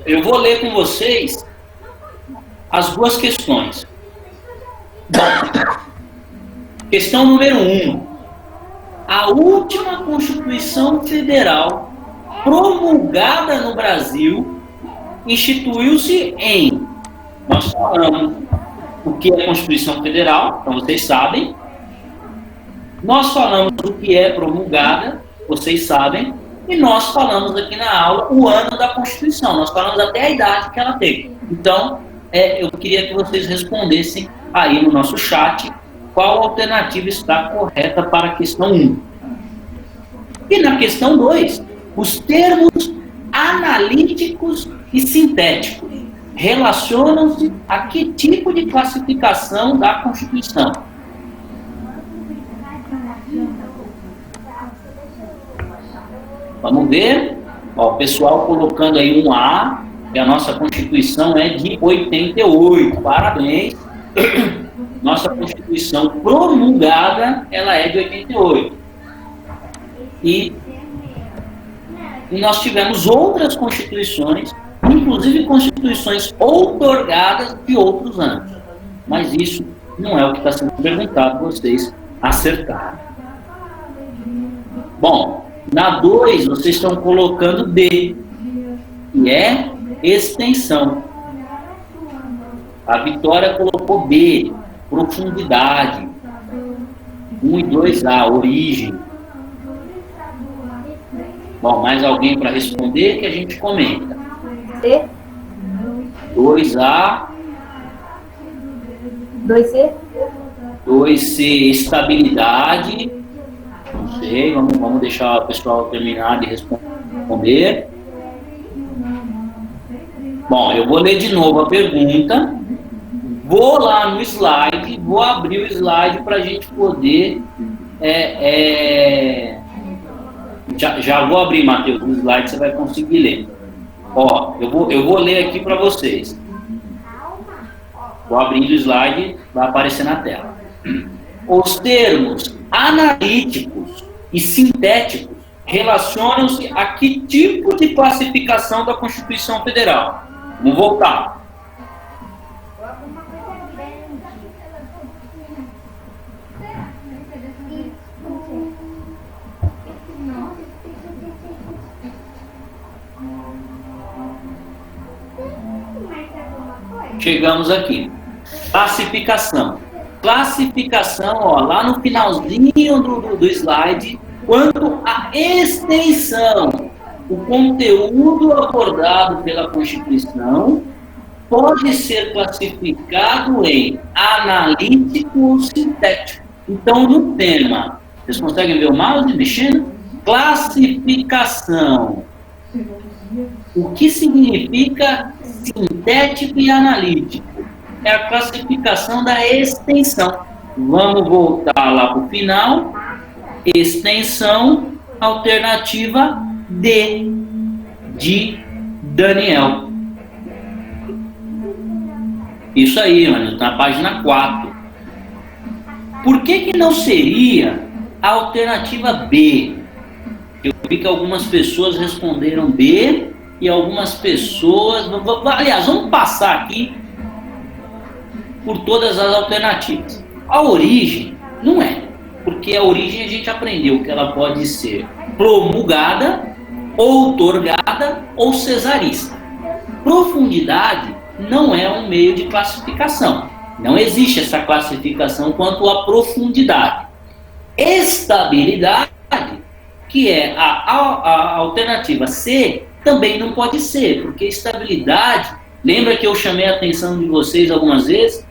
Eu vou ler com vocês as duas questões. Bom, questão número 1. A última Constituição Federal promulgada no Brasil instituiu-se em... Nós falamos o que é Constituição Federal, então vocês sabem. Nós falamos o que é promulgada, vocês sabem. E nós falamos aqui na aula o ano da Constituição. Nós falamos até a idade que ela teve. Então, eu queria que vocês respondessem aí no nosso chat qual alternativa está correta para a questão 1. E na questão 2, os termos analíticos e sintéticos relacionam-se a que tipo de classificação da Constituição? Vamos ver. Ó, o pessoal colocando aí um A, que a nossa Constituição é de 88. Parabéns. Nossa Constituição promulgada, ela é de 88. E nós tivemos outras constituições, inclusive constituições outorgadas de outros anos. Mas isso não é o que está sendo perguntado, vocês acertaram. Bom, na 2, vocês estão colocando B, que é extensão. A Vitória colocou B, profundidade. 1 e 2A, origem. Bom, mais alguém para responder que a gente comenta? C. 2A. 2C. 2C, estabilidade. Não sei, vamos deixar o pessoal terminar de responder. Bom, eu vou ler de novo a pergunta. Vou lá no slide, vou abrir o slide para a gente poder... Já vou abrir, Matheus, o slide, você vai conseguir ler. Ó, eu vou ler aqui para vocês. Vou abrindo o slide, vai aparecer na tela. Os termos analíticos e sintéticos relacionam-se a que tipo de classificação da Constituição Federal? Vamos voltar. Chegamos aqui. Classificação. Classificação, ó, lá no finalzinho do slide, quanto à extensão, o conteúdo abordado pela Constituição pode ser classificado em analítico ou sintético. Então, no tema, vocês conseguem ver o mouse mexendo? Classificação. O que significa sintético e analítico? É a classificação da extensão. Vamos voltar lá para o final. Extensão, alternativa D, de Daniel. Isso aí, mano, na página 4. Por que não seria a alternativa B? Eu vi que algumas pessoas responderam B e algumas pessoas... Aliás, vamos passar aqui por todas as alternativas. A origem não é, porque a origem a gente aprendeu que ela pode ser promulgada, outorgada ou cesarista. Profundidade não é um meio de classificação. Não existe essa classificação quanto à profundidade. Estabilidade, que é a alternativa C, também não pode ser, porque estabilidade, lembra que eu chamei a atenção de vocês algumas vezes?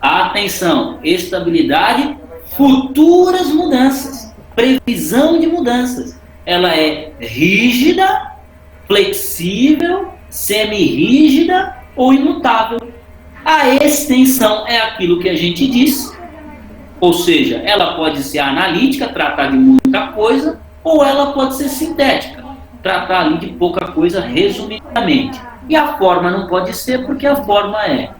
Atenção, estabilidade, futuras mudanças, previsão de mudanças. Ela é rígida flexível, semi-rígida ou imutável. A extensão é aquilo que a gente disse, ou seja, ela pode ser analítica, tratar de muita coisa, ou ela pode ser sintética, tratar ali de pouca coisa resumidamente. E a forma não pode ser, porque a forma é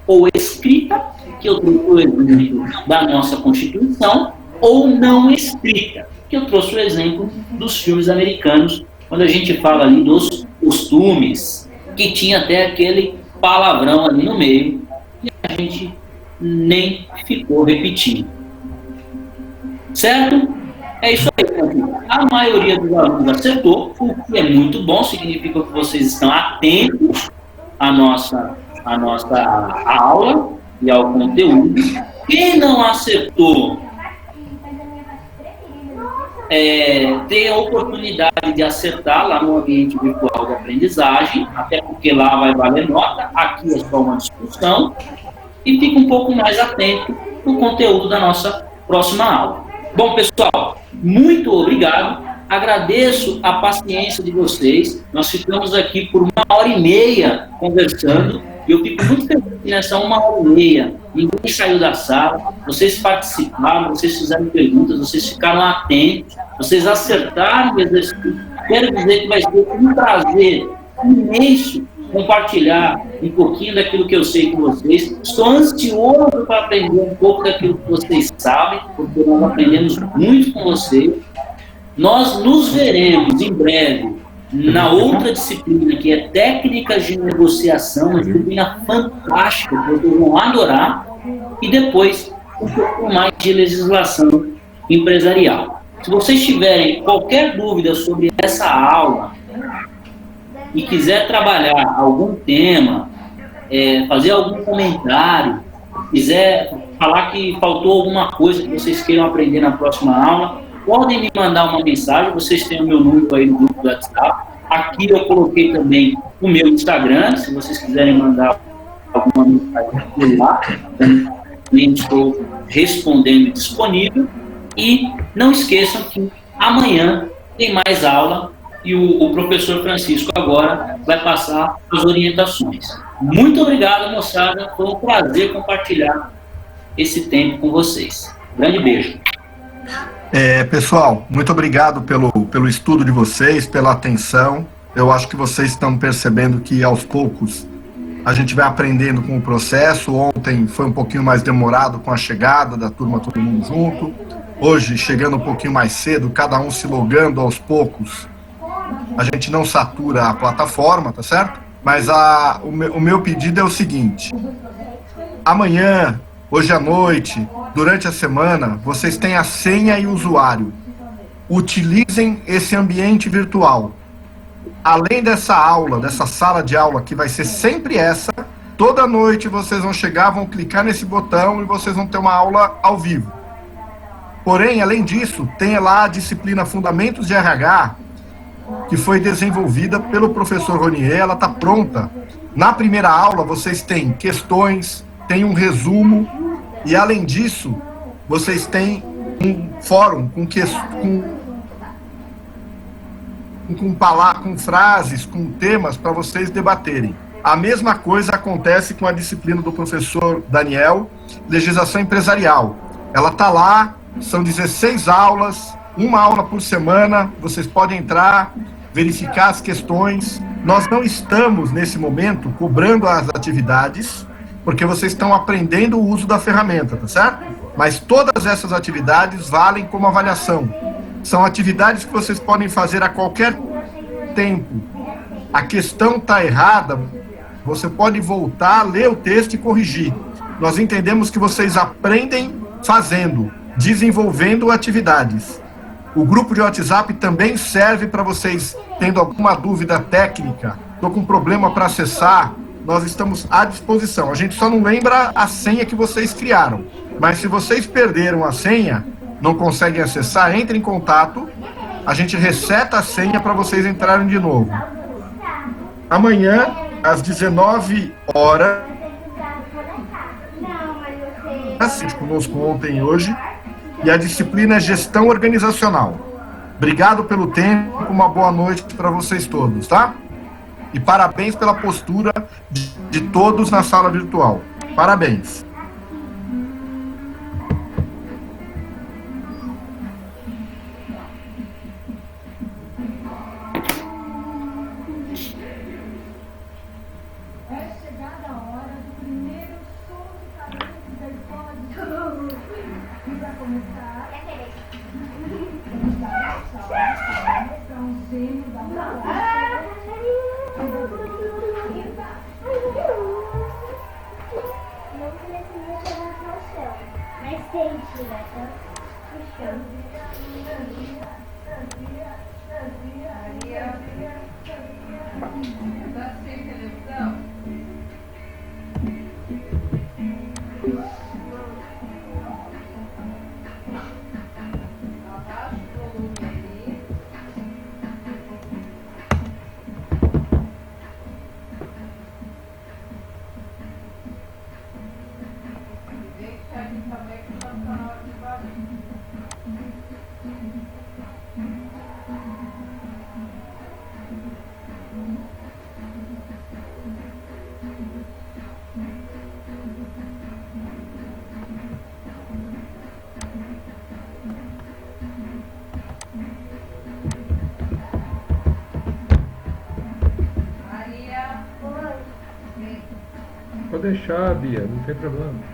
ou escrita, que eu trouxe o exemplo da nossa Constituição, ou não escrita, que eu trouxe o exemplo dos filmes americanos, quando a gente fala ali dos costumes, que tinha até aquele palavrão ali no meio, e a gente nem ficou repetindo. Certo? É isso aí. A maioria dos alunos acertou, o que é muito bom, significa que vocês estão atentos à nossa aula e ao conteúdo. Quem não acertou, tem a oportunidade de acertar lá no ambiente virtual de aprendizagem, até porque lá vai valer nota, aqui é só uma discussão, e fica um pouco mais atento no conteúdo da nossa próxima aula. Bom, pessoal, muito obrigado, agradeço a paciência de vocês, nós ficamos aqui por 1h30 conversando, e eu fico muito feliz nessa 1h30, ninguém saiu da sala, vocês participaram, vocês fizeram perguntas, vocês ficaram atentos, vocês acertaram o exercício. Quero dizer que vai ser um prazer imenso compartilhar um pouquinho daquilo que eu sei com vocês. Estou ansioso para aprender um pouco daquilo que vocês sabem, porque nós aprendemos muito com vocês. Nós nos veremos em breve na outra disciplina, que é técnicas de negociação, uma disciplina fantástica, que vocês vão adorar, e depois um pouco mais de legislação empresarial. Se vocês tiverem qualquer dúvida sobre essa aula e quiser trabalhar algum tema, fazer algum comentário, quiser falar que faltou alguma coisa que vocês queiram aprender na próxima aula, podem me mandar uma mensagem, vocês têm o meu número aí no grupo do WhatsApp. Aqui eu coloquei também o meu Instagram, se vocês quiserem mandar alguma mensagem por lá, também estou respondendo e disponível. E não esqueçam que amanhã tem mais aula e o professor Francisco agora vai passar as orientações. Muito obrigado, moçada, foi um prazer compartilhar esse tempo com vocês. Grande beijo. Pessoal, muito obrigado pelo estudo de vocês, pela atenção. Eu acho que vocês estão percebendo que aos poucos a gente vai aprendendo com o processo. Ontem foi um pouquinho mais demorado com a chegada da turma, todo mundo junto. Hoje, chegando um pouquinho mais cedo, cada um se logando aos poucos, a gente não satura a plataforma, tá certo? Mas o meu pedido é o seguinte: amanhã, hoje à noite, durante a semana, vocês têm a senha e o usuário. Utilizem esse ambiente virtual. Além dessa aula, dessa sala de aula, que vai ser sempre essa, toda noite vocês vão chegar, vão clicar nesse botão e vocês vão ter uma aula ao vivo. Porém, além disso, tem lá a disciplina Fundamentos de RH, que foi desenvolvida pelo professor Ronier, ela está pronta. Na primeira aula, vocês têm questões, tem um resumo, e além disso, vocês têm um fórum com frases, com temas para vocês debaterem. A mesma coisa acontece com a disciplina do professor Daniel, Legislação Empresarial. Ela está lá, são 16 aulas, uma aula por semana, vocês podem entrar, verificar as questões. Nós não estamos, nesse momento, cobrando as atividades, porque vocês estão aprendendo o uso da ferramenta, tá certo? Mas todas essas atividades valem como avaliação. São atividades que vocês podem fazer a qualquer tempo. A questão está errada, você pode voltar, ler o texto e corrigir. Nós entendemos que vocês aprendem fazendo, desenvolvendo atividades. O grupo de WhatsApp também serve para vocês, tendo alguma dúvida técnica, estou com problema para acessar, nós estamos à disposição. A gente só não lembra a senha que vocês criaram. Mas se vocês perderam a senha, não conseguem acessar, entre em contato, a gente reseta a senha para vocês entrarem de novo. Amanhã, às 19 horas, conosco ontem e hoje, e a disciplina é Gestão Organizacional. Obrigado pelo tempo, uma boa noite para vocês todos, tá? E parabéns pela postura de todos na sala virtual. Parabéns. Pode deixar, Bia, não tem problema.